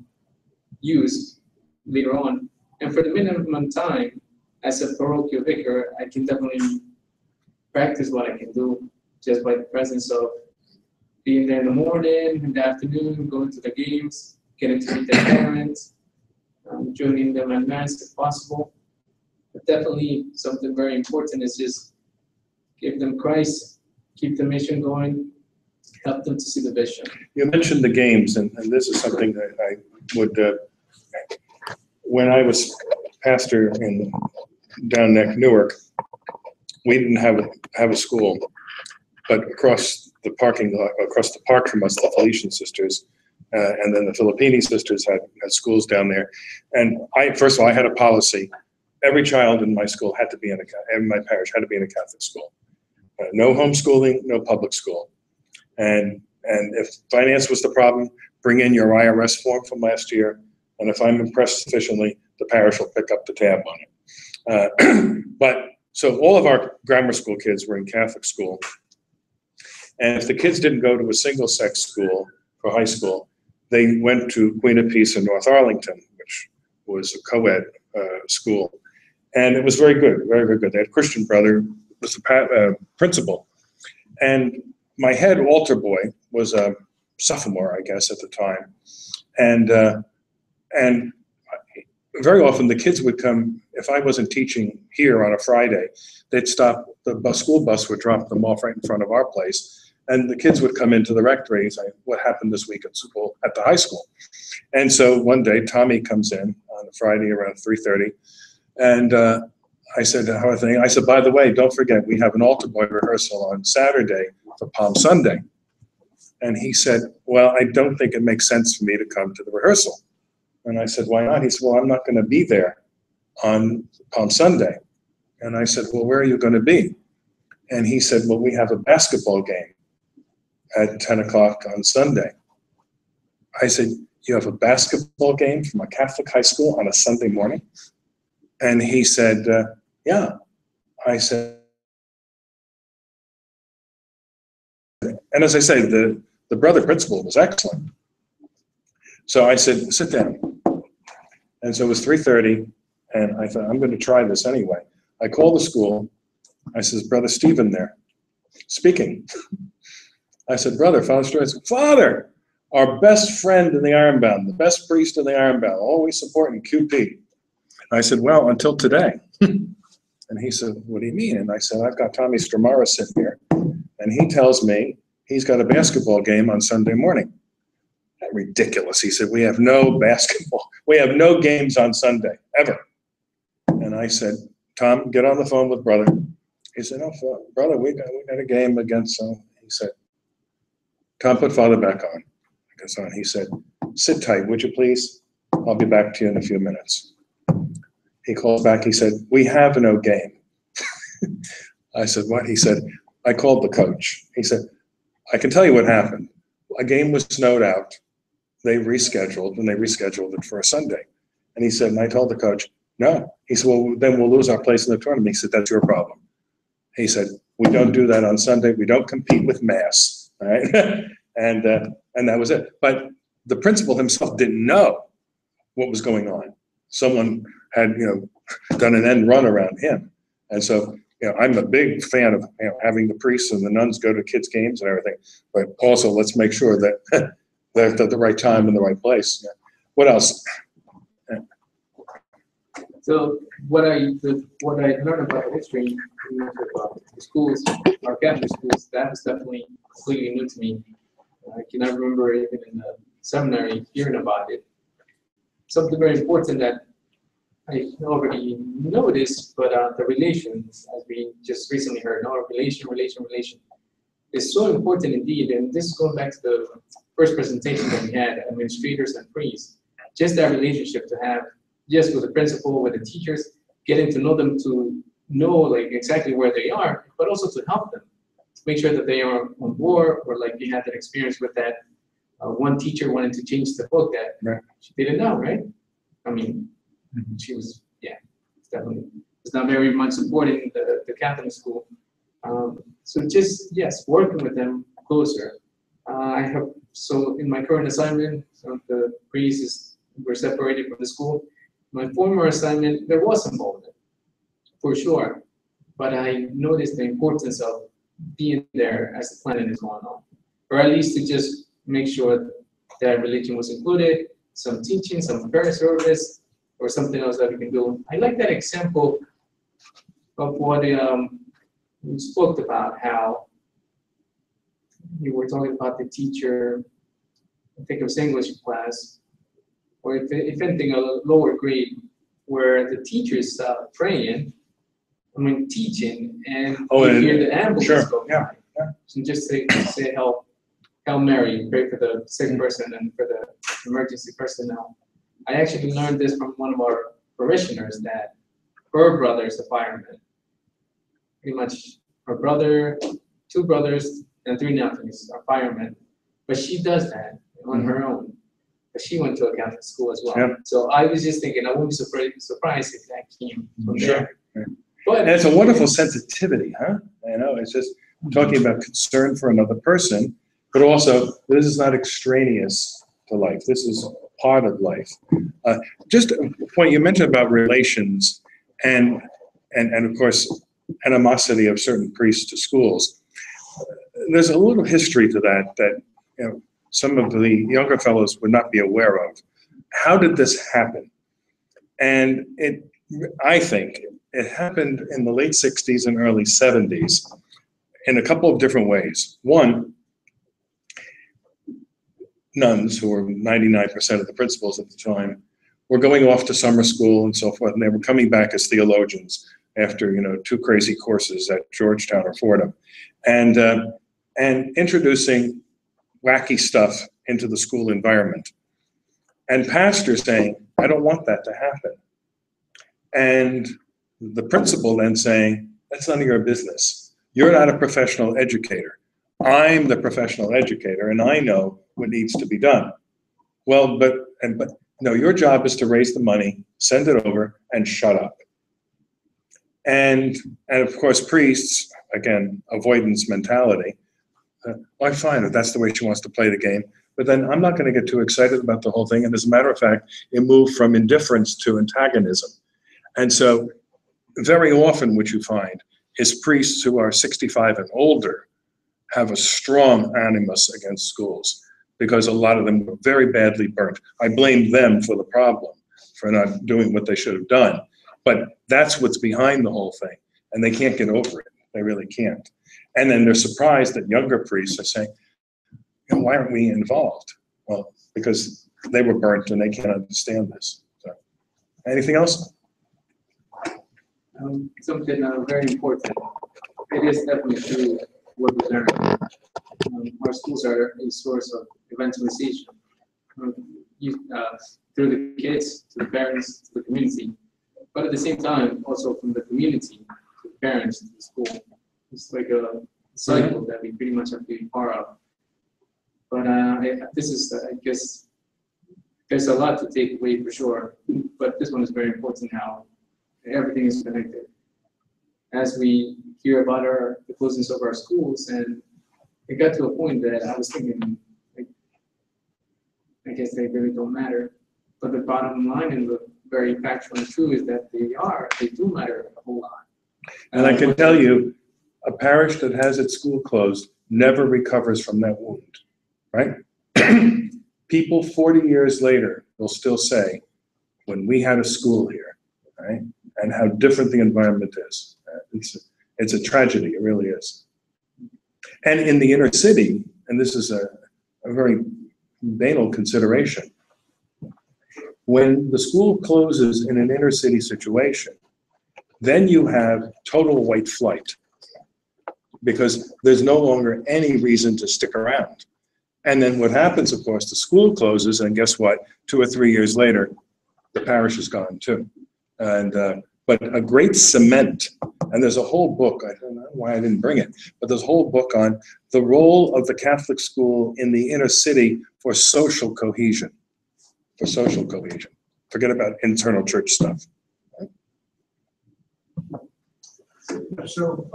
Speaker 8: use later on. And for the minimum time, as a parochial vicar, I can definitely practice what I can do just by the presence of being there in the morning, in the afternoon, going to the games, getting to meet their parents, joining them en masse if possible. But definitely something very important is just give them Christ, keep the mission going, help them to see the vision.
Speaker 2: You mentioned the games, and this is something that I would, when I was pastor in down neck Newark, we didn't have a school, but across the parking lot, across the park from us, the Felician sisters, and then the Filippini sisters had schools down there. And first of all, I had a policy. Every child in my school had to be in my parish had to be in a Catholic school. No homeschooling, no public school. And if finance was the problem, bring in your IRS form from last year. And if I'm impressed sufficiently, the parish will pick up the tab on it. But so all of our grammar school kids were in Catholic school. And if the kids didn't go to a single-sex school for high school, they went to Queen of Peace in North Arlington, which was a co-ed school. And it was very good, very, very good. They had a Christian brother, was the principal. And my head altar boy was a sophomore, I guess, at the time. And very often the kids would come, if I wasn't teaching here on a Friday, they'd stop, the school bus would drop them off right in front of our place. And the kids would come into the rectory and say, what happened this week at school, at the high school? And so one day, Tommy comes in on a Friday around 3:30. And I said, how are things? I said, by the way, don't forget, we have an altar boy rehearsal on Saturday for Palm Sunday. And he said, well, I don't think it makes sense for me to come to the rehearsal. And I said, why not? He said, well, I'm not going to be there on Palm Sunday. And I said, well, where are you going to be? And he said, well, we have a basketball game at 10 o'clock on Sunday. I said, you have a basketball game from a Catholic high school on a Sunday morning? And he said, yeah. I said, and as I say, the brother principal was excellent. So I said, sit down. And so it was 3:30, and I thought, I'm going to try this anyway. I called the school. I said, Brother Stephen there? Speaking. I said, Brother, Father Stewart. I said, Father, our best friend in the Ironbound, the best priest in the Ironbound, always supporting QP. I said, well, until today. And he said, what do you mean? And I said, I've got Tommy Stramara sitting here, and he tells me he's got a basketball game on Sunday morning. Ridiculous. He said, we have no basketball. We have no games on Sunday, ever. And I said, Tom, get on the phone with brother. He said, oh, brother, we got a game against, he said, Tom, put father back on. I guess on. He said, sit tight, would you please? I'll be back to you in a few minutes. He called back. He said, we have no game. I said, what? He said, I called the coach. He said, I can tell you what happened. A game was snowed out. They rescheduled, and they rescheduled it for a Sunday. And he said, and I told the coach, no. He said, well, then we'll lose our place in the tournament. He said, that's your problem. He said, we don't do that on Sunday. We don't compete with mass. All right? and that was it. But the principal himself didn't know what was going on. Someone had, done an end run around him. And so, I'm a big fan of having the priests and the nuns go to kids' games and everything. But also, let's make sure that they're at the right time in the right place. What else?
Speaker 8: So what I learned about the history about the schools, our Catholic schools, that was definitely completely new to me. I cannot remember even in the seminary hearing about it. Something very important that I already noticed, but the relations, as we just recently heard, relation is so important indeed. And this is going back to the first presentation that we had, administrators and priests. Just that relationship to have, just with the principal, with the teachers, getting to know them, to know like exactly where they are, but also to help them, to make sure that they are on board, or like you had that experience with that one teacher wanted to change the book that she didn't know, right? I mean, she was, definitely, it's not very much supported in the Catholic school. So just, yes, working with them closer. I have So in my current assignment, some of the priests were separated from the school. My former assignment, there was involvement, for sure. But I noticed the importance of being there as the planning is going on. Or at least to just make sure that religion was included, some teaching, some prayer service, or something else that we can do. I like that example of what you spoke about, how you were talking about the teacher, I think it was English class, or if anything, a lower grade, where the teacher's teaching, and you hear the ambulance go by. And just say Hail Mary, pray for the sick person and for the emergency personnel. I actually learned this from one of our parishioners, that her brother's a fireman. Pretty much her brother, 2 brothers, and 3 nephews are firemen. But she does that on her own. But she went to a Catholic school as well.
Speaker 2: Yep.
Speaker 8: So I was just thinking, I wouldn't be surprised if that came from there. But
Speaker 2: And it's a wonderful sensitivity, huh? You know, it's just talking about concern for another person, but also this is not extraneous to life. This is part of life. Just a point you mentioned about relations and of course animosity of certain priests to schools. There's a little history to that you know, some of the younger fellows would not be aware of. How did this happen? And I think it happened in the late 60s and early 70s in a couple of different ways. One, nuns, who were 99% of the principals at the time, were going off to summer school and so forth, and they were coming back as theologians after 2 crazy courses at Georgetown or Fordham, and introducing wacky stuff into the school environment. And pastors saying, I don't want that to happen. And the principal then saying, that's none of your business. You're not a professional educator. I'm the professional educator, and I know what needs to be done. Well, but no, your job is to raise the money, send it over, and shut up. And of course, priests, again, avoidance mentality. I find that that's the way she wants to play the game. But then I'm not going to get too excited about the whole thing. And as a matter of fact, it moved from indifference to antagonism. And so very often what you find is priests who are 65 and older have a strong animus against schools because a lot of them were very badly burnt. I blame them for the problem, for not doing what they should have done. But that's what's behind the whole thing. And they can't get over it. They really can't. And then they're surprised that younger priests are saying, why aren't we involved? Well, because they were burnt and they can't understand this. So, anything else?
Speaker 8: Something very important. It is definitely true what we learn. Our schools are a source of evangelization through the kids, to the parents, to the community. But at the same time, also from the community to the parents, to the school. It's like a cycle that we pretty much have to be part of. But this is, I guess, there's a lot to take away for sure. But this one is very important, how everything is connected. As we hear about the closeness of our schools, and it got to a point that I was thinking, I guess they really don't matter. But the bottom line and the very factual and true is that they do matter a whole lot.
Speaker 2: And I can tell you, a parish that has its school closed never recovers from that wound, right? People 40 years later will still say, when we had a school here, right? And how different the environment is. It's a tragedy, it really is. And in the inner city, and this is a very banal consideration, when the school closes in an inner city situation, then you have total white flight because there's no longer any reason to stick around. And then what happens, of course, the school closes, and guess what? 2 or 3 years later, the parish is gone too. And but a great cement, and there's a whole book, I don't know why I didn't bring it, but there's a whole book on the role of the Catholic school in the inner city for social cohesion. For social cohesion. Forget about internal church stuff.
Speaker 9: So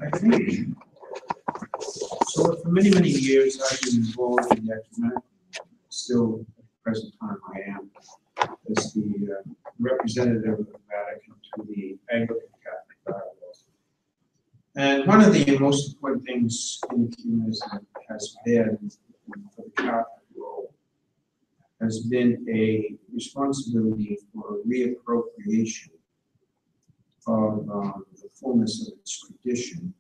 Speaker 9: I think So for many, many years, I've been involved in the ecumenical, still at the present time I am, as the representative of the Vatican to the Anglican Catholic dialogue. And one of the most important things in ecumenism has been, for the Catholic role, has been a responsibility for reappropriation of the fullness of its tradition,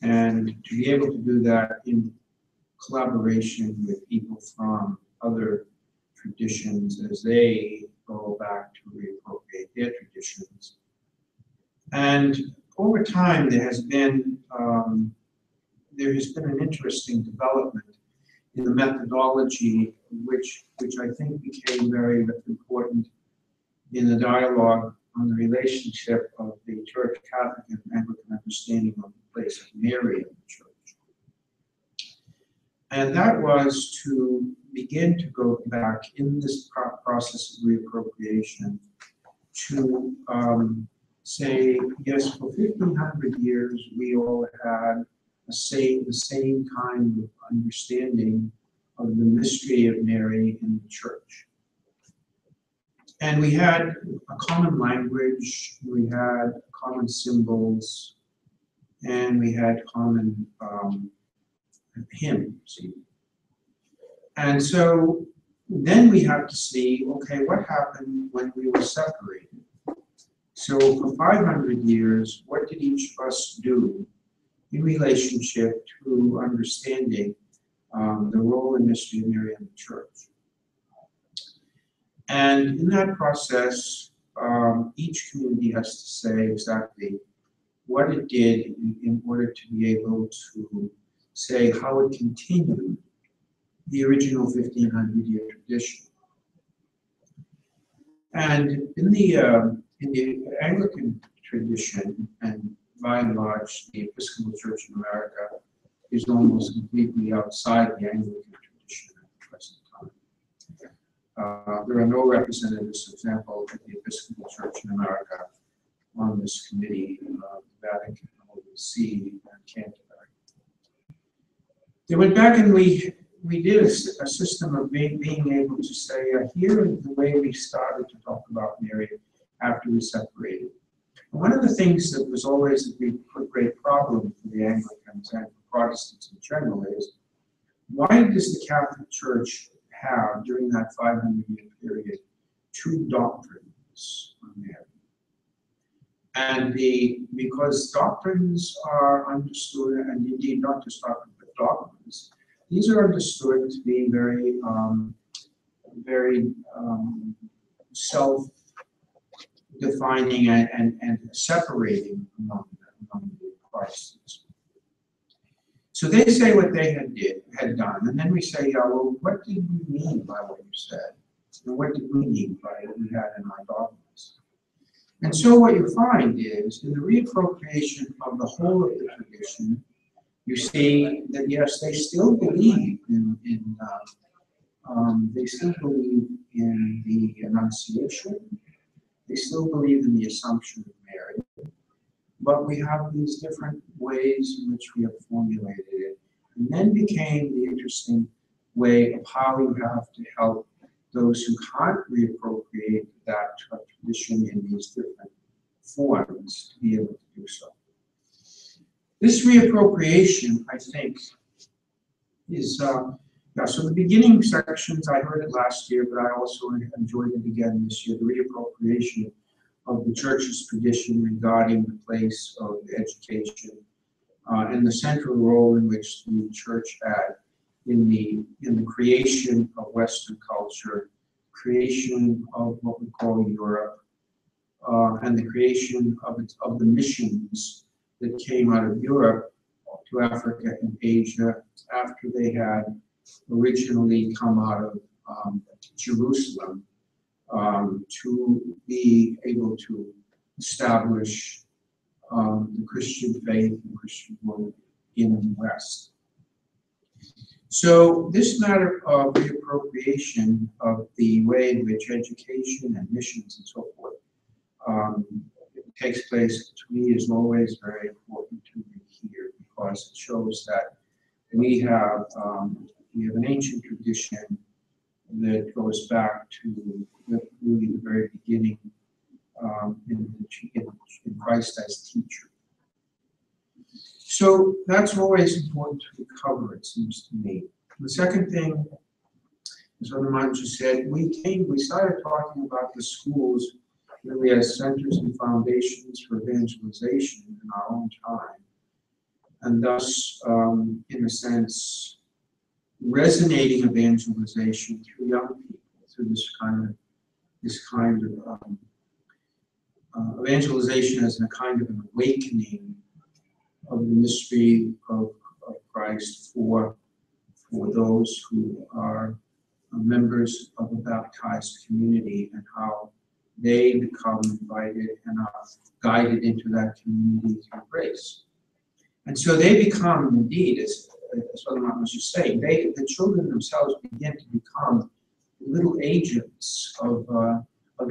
Speaker 9: and to be able to do that in collaboration with people from other traditions as they go back to reappropriate their traditions. And over time, there has been an interesting development in the methodology, which I think became very important in the dialogue on the relationship of the Church Catholic and Anglican understanding of the place of Mary in the Church. And that was to begin to go back in this process of reappropriation to say, yes, for 1,500 years, we all had the same kind of understanding of the mystery of Mary in the Church. And we had a common language, we had common symbols, and we had common hymns. And so then we have to see, okay, what happened when we were separated? So for 500 years, what did each of us do in relationship to understanding the role and mystery of Mary in the Church? And in that process, each community has to say exactly what it did in order to be able to say how it continued the original 1,500-year tradition. And in the Anglican tradition, and by and large, the Episcopal Church in America is almost completely outside the Anglican tradition at the present time. There are no representatives, for example, of the Episcopal Church in America on this committee, the Vatican, OEC, and Canterbury. They went back and we did a system of being able to say, here is the way we started to talk about Mary after we separated. And one of the things that was always a great problem for the Anglicans and for Protestants in general is, why does the Catholic Church have, during that 500-year period, two doctrines on Mary? And because doctrines are understood, and indeed not just doctrines, but dogmas, these are understood to be very, very self-defining and separating among the Protestants. So they say what they had done, and then we say, yeah, well, what did we mean by what you said? And what did we mean by what we had in our dogmas? And so what you find is, in the reappropriation of the whole of the tradition, you see that yes, they still believe in the Annunciation. They still believe in the Assumption of Mary. But we have these different ways in which we have formulated it. And then became the interesting way of how you have to help those who can't reappropriate that tradition in these different forms to be able to do so. This reappropriation, I think, is, so the beginning sections, I heard it last year, but I also enjoyed it again this year, the reappropriation of the Church's tradition regarding the place of education and the central role in which the Church had in the creation of Western culture, creation of what we call Europe, and the creation of the missions that came out of Europe to Africa and Asia after they had originally come out of Jerusalem to be able to establish the Christian faith and Christian world in the West. So this matter of reappropriation of the way in which education and missions and so forth takes place, to me, is always very important to me here, because it shows that we have an ancient tradition that goes back to really the very beginning in Christ as teacher. So that's always important to cover, it seems to me. The second thing, as Brother Martin just said, we started talking about the schools really as centers and foundations for evangelization in our own time, and thus, in a sense, resonating evangelization through young people, through this kind of evangelization as a kind of an awakening of the mystery of Christ for those who are members of a baptized community, and how they become invited and are guided into that community through grace. And so they become, indeed, as Brother Martin was just saying, the children themselves begin to become little agents of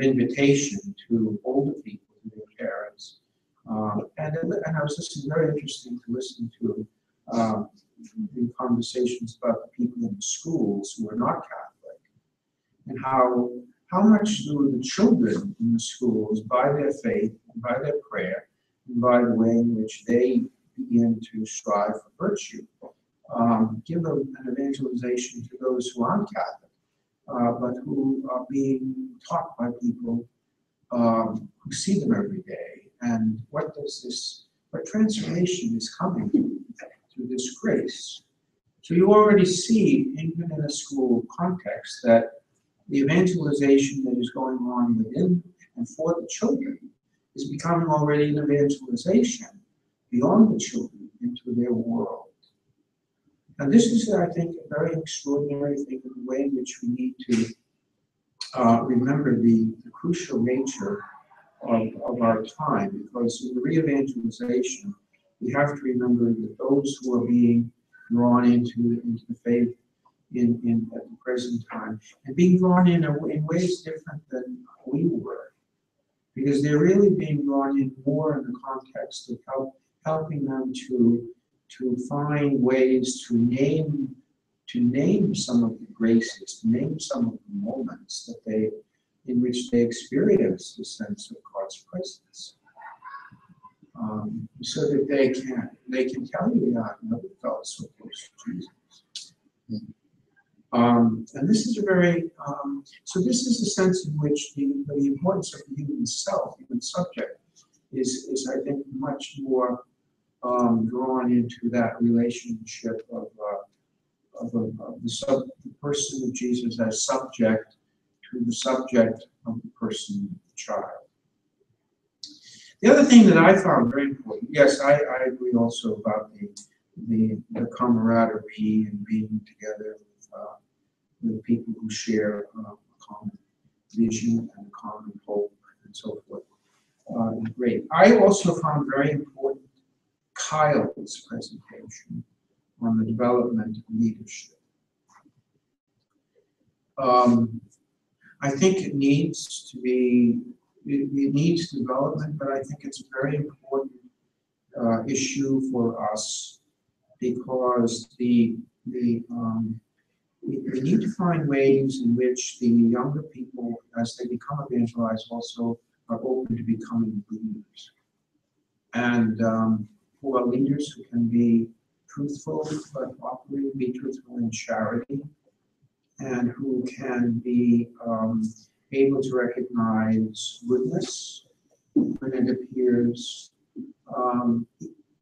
Speaker 9: invitation to older people, to their parents. And I was listening, very interesting to listen to the conversations about the people in the schools who are not Catholic, and how much do the children in the schools, by their faith, by their prayer, and by the way in which they begin to strive for virtue, give an evangelization to those who aren't Catholic, but who are being taught by people who see them every day. And what transformation is coming through this grace? So you already see, even in a school context, that the evangelization that is going on within and for the children is becoming already an evangelization beyond the children into their world. And this is, I think, a very extraordinary thing in the way in which we need to remember the crucial nature of our time, because in the re-evangelization, we have to remember that those who are being drawn into the faith at the present time, and being drawn in ways different than we were, because they're really being drawn in more in the context of helping them to find ways to name some of the graces, to name some of the moments in which they experience the sense of God's presence, so that they can tell you, I never felt so close to Jesus. And this is so this is the sense in which the importance of the human self, human subject, is I think much more drawn into that relationship of the person of Jesus as subject to the subject of the person, the child. The other thing that I found very important, yes, I agree also about the camaraderie and being together with people who share a common vision and a common hope and so forth. Great. I also found very important Kyle's presentation on the development of leadership. I think it needs development, but I think it's a very important issue for us, because we need to find ways in which the younger people, as they become evangelized, also are open to becoming leaders. And who are leaders who can be truthful, but be truthful in charity, and who can be able to recognize goodness when it appears,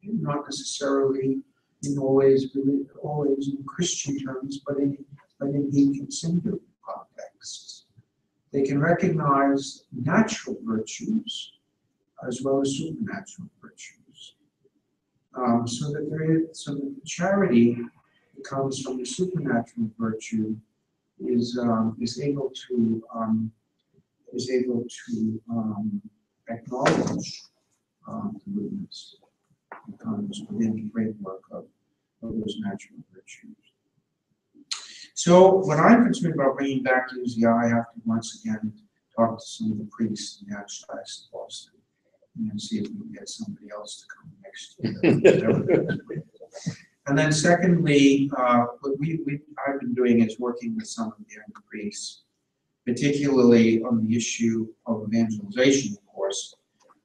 Speaker 9: not necessarily in always in Christian terms, but in deconsidered contexts. They can recognize natural virtues as well as supernatural virtues, so that charity that comes from the supernatural virtue is able to acknowledge the goodness that comes within the framework of those natural virtues. So what I'm concerned about bringing back is, I have to once again talk to some of the priests in the Archdiocese of Boston and see if we can get somebody else to come next year. And then secondly, what I've been doing is working with some of the young priests, particularly on the issue of evangelization, of course,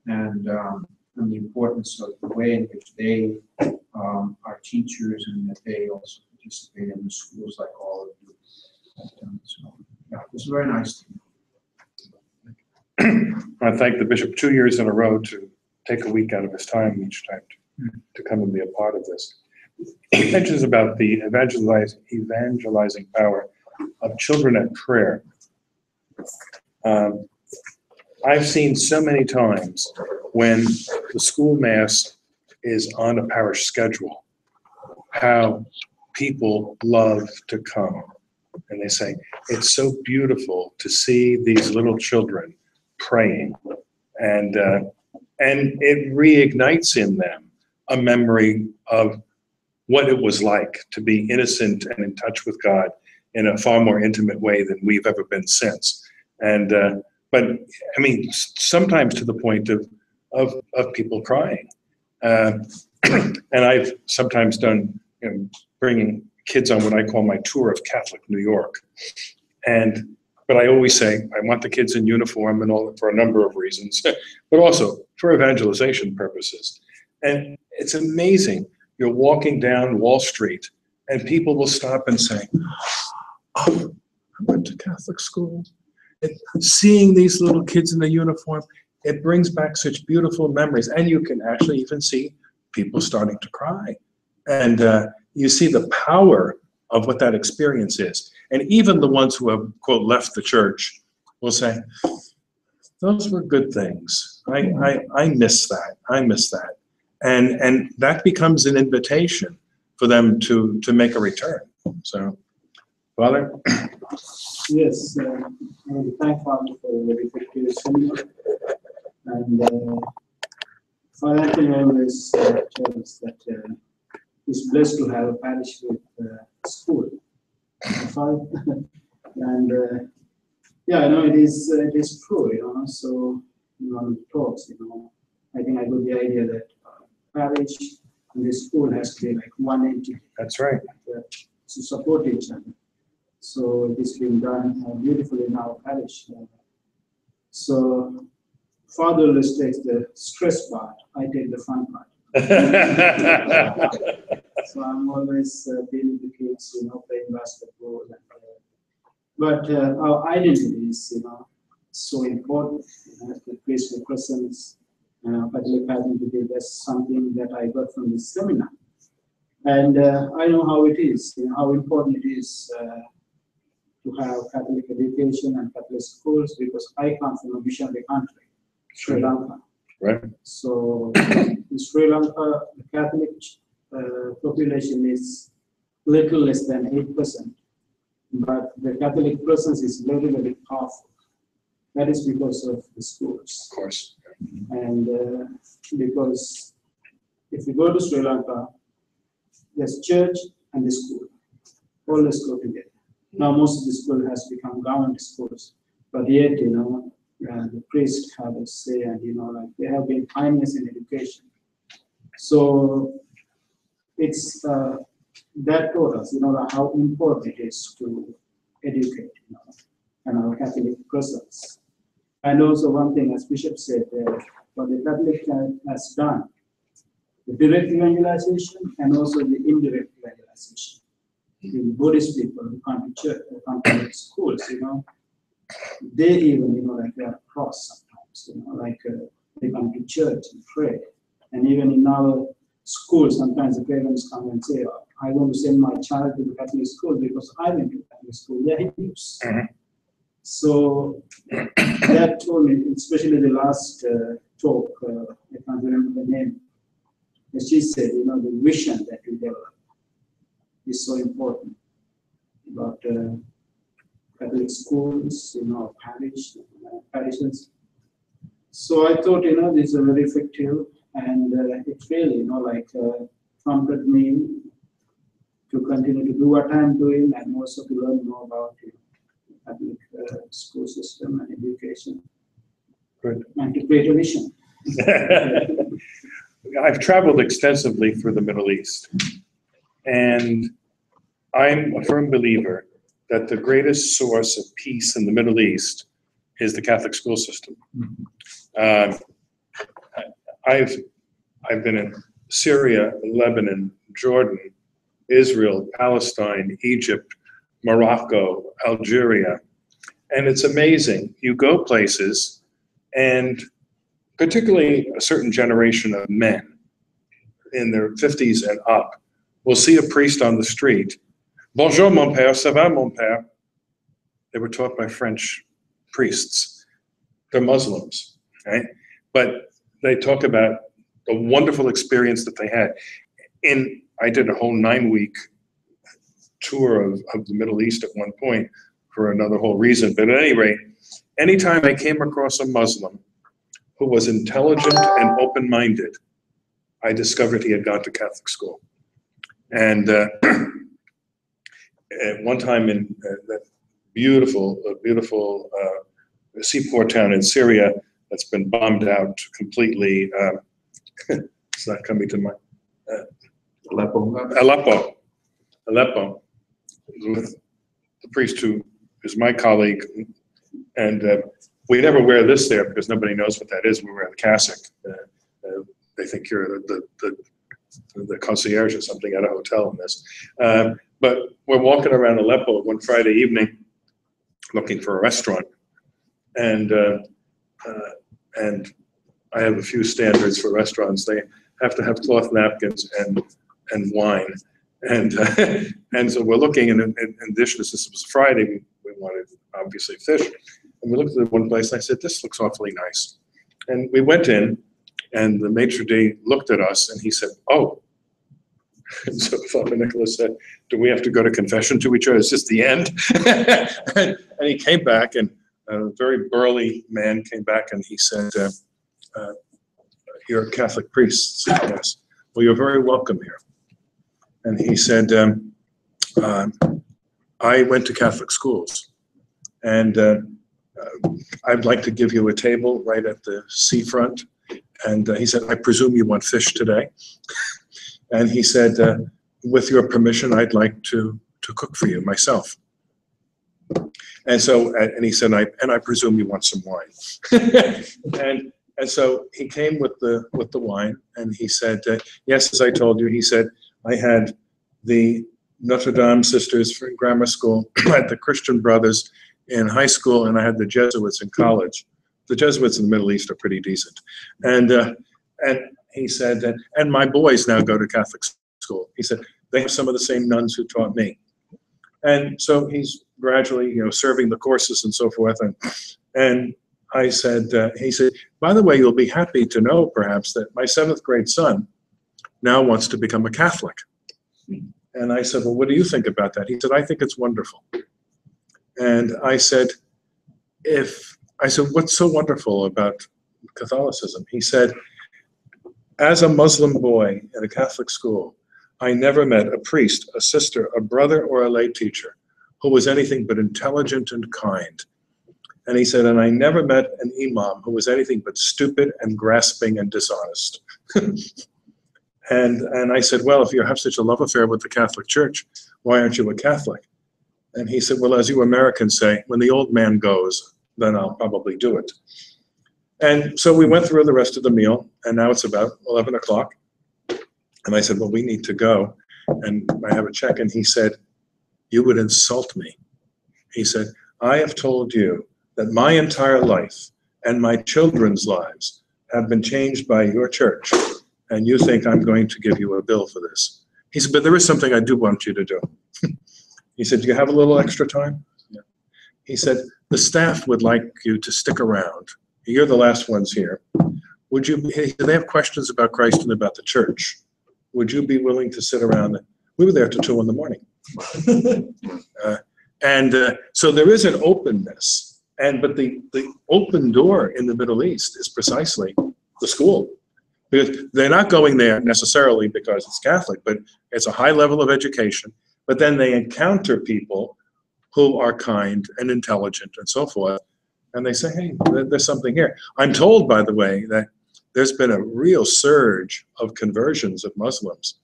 Speaker 9: and the importance of the way in which they are teachers and that they also participate in the schools like all of you. So, yeah, it was very nice.
Speaker 2: I thank the bishop 2 years in a row to take a week out of his time each time to come and be a part of this. He mentions about the evangelizing power of children at prayer. I've seen so many times when the school mass is on a parish schedule, how people love to come. And they say, it's so beautiful to see these little children praying. And it reignites in them a memory of what it was like to be innocent and in touch with God in a far more intimate way than we've ever been since. And but I mean, sometimes to the point of people crying. And I've sometimes done, bringing kids on what I call my tour of Catholic New York. But I always say, I want the kids in uniform and all for a number of reasons, but also for evangelization purposes. And it's amazing. You're walking down Wall Street and people will stop and say, oh, I went to Catholic school. Seeing these little kids in the uniform, it brings back such beautiful memories. And you can actually even see people starting to cry. And you see the power of what that experience is. And even the ones who have, quote, left the church will say, those were good things. I miss that. I miss that. And that becomes an invitation for them to make a return. So, Father?
Speaker 3: Yes, I want to thank Father for the effective seminar. And Father Anthony always tells us that he's blessed to have a parish with school. And yeah, I know it is true, so talks, I think I got the idea that parish and the school has to be like one entity.
Speaker 2: That's right.
Speaker 3: To support each other. So it is being done beautifully in our parish. So Father always takes the stress part, I take the fun part. So I'm always dealing with the kids, playing basketball. But our identity is, so important. The graceful presence, Catholic identity. That's something that I got from this seminar. And I know how it is, how important it is to have Catholic education and Catholic schools, because I come from a missionary country, Sri Lanka.
Speaker 2: Right.
Speaker 3: So in Sri Lanka, the Catholic population is little less than 8%, but the Catholic presence is very, very powerful. That is because of the schools.
Speaker 2: Of course.
Speaker 3: And because if you go to Sri Lanka, there's church and the school. Always go together. Now most of the school has become government schools, but yet, the priests have a say, and they have been kindness in education. So it's that taught us, how important it is to educate, and our Catholic presence. And also one thing, as Bishop said, what the Catholic has done, the direct evangelization and also the indirect evangelization. The Buddhist people who come to church, who come to schools, they even, they are cross sometimes, they come to church and pray. And even in our school, sometimes the parents come and say, I want to send my child to the Catholic school because I went to Catholic school. They're Hindus. So that told me, especially the last talk, I can't remember the name, as she said, the vision that we develop is so important about Catholic schools, parishes. So I thought, this is very effective, and it really, prompted me to continue to do what I'm doing and also to learn more about Catholic school system and education.
Speaker 2: Good.
Speaker 3: And to create a vision.
Speaker 2: I've traveled extensively through the Middle East, and I'm a firm believer that the greatest source of peace in the Middle East is the Catholic school system. I've been in Syria, Lebanon, Jordan, Israel, Palestine, Egypt, Morocco, Algeria, and it's amazing. You go places, and particularly a certain generation of men in their 50s and up will see a priest on the street. Bonjour, mon père, ça va, mon père? They were taught by French priests. They're Muslims, right? But they talk about the wonderful experience that they had. I did a whole 9-week tour of the Middle East at one point for another whole reason. But at any rate, anytime I came across a Muslim who was intelligent and open-minded, I discovered he had gone to Catholic school. And at one time in that beautiful seaport town in Syria that's been bombed out completely, it's not coming to mind. Aleppo, with the priest who is my colleague, and we never wear this there because nobody knows what that is. We wear the cassock. They think you're the concierge or something at a hotel in this. But we're walking around Aleppo one Friday evening looking for a restaurant, and I have a few standards for restaurants. They have to have cloth napkins and wine, and so we're looking in dishes. This was Friday. We wanted obviously fish, and we looked at one place. And I said, "This looks awfully nice," and we went in, and the maitre d' looked at us, and he said, "Oh." And so Father Nicholas said, "Do we have to go to confession to each other? Is this the end?" and he came back, and a very burly man came back, and he said, "You're a Catholic priest?" I said, "Yes." "Well, you're very welcome here." And he said, "I went to Catholic schools, and I'd like to give you a table right at the seafront." And he said, "I presume you want fish today?" And he said, "With your permission, I'd like to cook for you myself." And so, and he said, I presume you want some wine." And so he came with the wine, and he said, "Yes, as I told you," he said, "I had the Notre Dame sisters for grammar school, I had the Christian Brothers in high school, and I had the Jesuits in college. The Jesuits in the Middle East are pretty decent." And he said, "And my boys now go to Catholic school." He said, "They have some of the same nuns who taught me." And so he's gradually, serving the courses and so forth. And I said, he said, "By the way, you'll be happy to know perhaps that my 7th grade son now wants to become a Catholic." And I said, "Well, what do you think about that?" He said, "I think it's wonderful." And I said, "What's so wonderful about Catholicism?" He said, "As a Muslim boy in a Catholic school, I never met a priest, a sister, a brother, or a lay teacher who was anything but intelligent and kind." And he said, "And I never met an imam who was anything but stupid and grasping and dishonest." And I said, "Well, if you have such a love affair with the Catholic Church, why aren't you a Catholic?" And he said, "Well, as you Americans say, when the old man goes, then I'll probably do it." And so we went through the rest of the meal, and now it's about 11 o'clock. And I said, "Well, we need to go." And I have a check, and he said, "You would insult me." He said, "I have told you that my entire life and my children's lives have been changed by your church, and you think I'm going to give you a bill for this." He said, "But there is something I do want you to do." He said, "Do you have a little extra time?" Yeah. He said, "The staff would like you to stick around. You're the last ones here. Would you?" He said, "They have questions about Christ and about the church. Would you be willing to sit around?" We were there till 2 in the morning. So there is an openness, but the open door in the Middle East is precisely the school, because they're not going there necessarily because it's Catholic, but it's a high level of education. But then they encounter people who are kind and intelligent and so forth, and they say, "Hey, there's something here." I'm told, by the way, that there's been a real surge of conversions of Muslims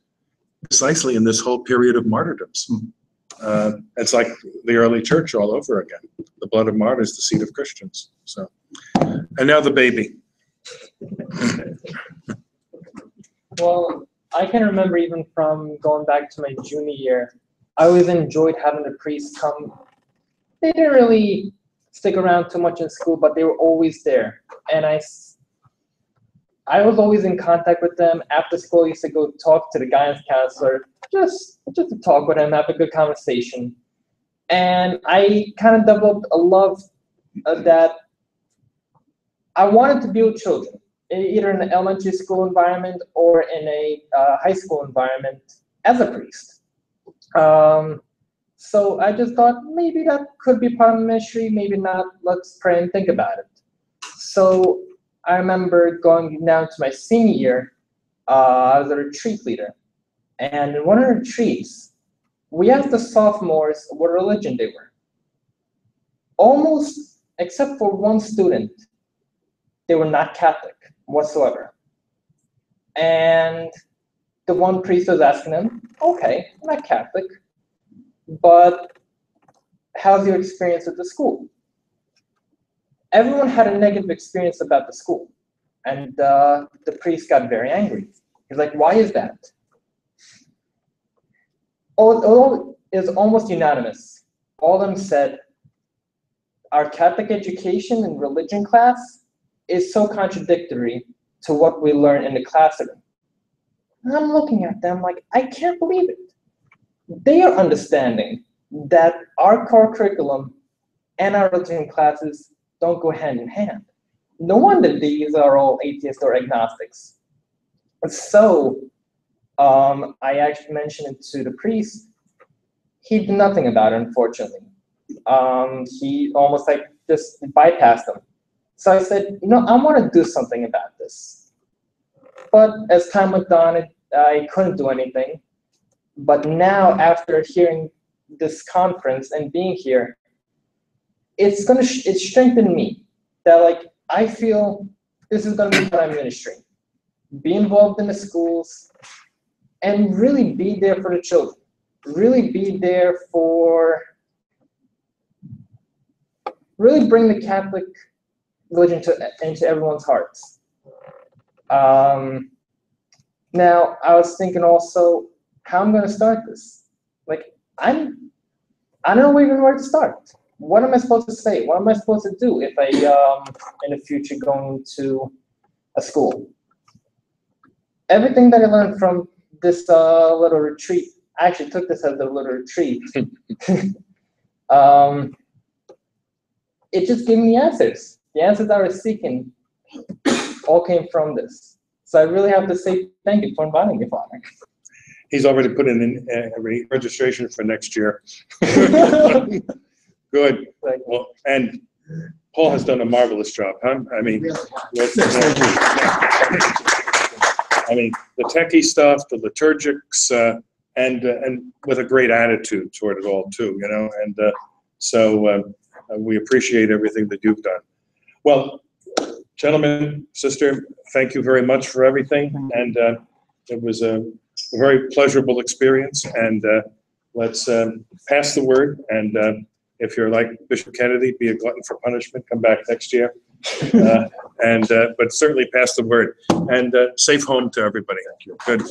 Speaker 2: precisely in this whole period of martyrdoms. It's like the early church all over again. The blood of martyrs, the seed of Christians. So, and now the baby.
Speaker 10: Well, I can remember even from going back to my junior year, I always enjoyed having the priests come. They didn't really stick around too much in school, but they were always there. And I was always in contact with them. After school, I used to go talk to the guidance counselor, just to talk with him, have a good conversation. And I kind of developed a love that I wanted to be with children, either in an elementary school environment or in a high school environment as a priest. So I just thought maybe that could be part of the ministry, maybe not. Let's pray and think about it. So I remember going down to my senior year, I was a retreat leader. And in one of the retreats, we asked the sophomores what religion they were. Almost, except for one student, they were not Catholic whatsoever. And the one priest was asking them, okay, I'm not Catholic, but how's your experience with the school? Everyone had a negative experience about the school. And the priest got very angry. He's like, why is that? All is almost unanimous. All of them said, our Catholic education and religion class is so contradictory to what we learn in the classroom. And I'm looking at them like, I can't believe it. They are understanding that our core curriculum and our religion classes don't go hand in hand. No wonder these are all atheists or agnostics. So I actually mentioned it to the priest. He did nothing about it, unfortunately. He almost like just bypassed them. So I said, I want to do something about this. But as time went on, I couldn't do anything. But now, after hearing this conference and being here, it's strengthened me that like I feel this is going to be what I'm ministering. Be involved in the schools and really be there for the children. Really be there really bring the Catholic religion into everyone's hearts. Now, I was thinking also how I'm going to start this. Like, I don't know even where to start. What am I supposed to say? What am I supposed to do if I, in the future, going to a school? Everything that I learned from this little retreat, I actually took this as a little retreat. It just gave me answers. The answers I was seeking all came from this. So I really have to say thank you for inviting me, Father.
Speaker 2: He's already put in a registration for next year. Good. Well, and Paul has done a marvelous job, huh? I mean, the techie stuff, the liturgics, and with a great attitude toward it all too, And so we appreciate everything that you've done. Well, gentlemen, sister, thank you very much for everything, and it was a very pleasurable experience. And let's pass the word. And if you're like Bishop Kennedy, be a glutton for punishment. Come back next year. But certainly pass the word. And safe home to everybody. Good.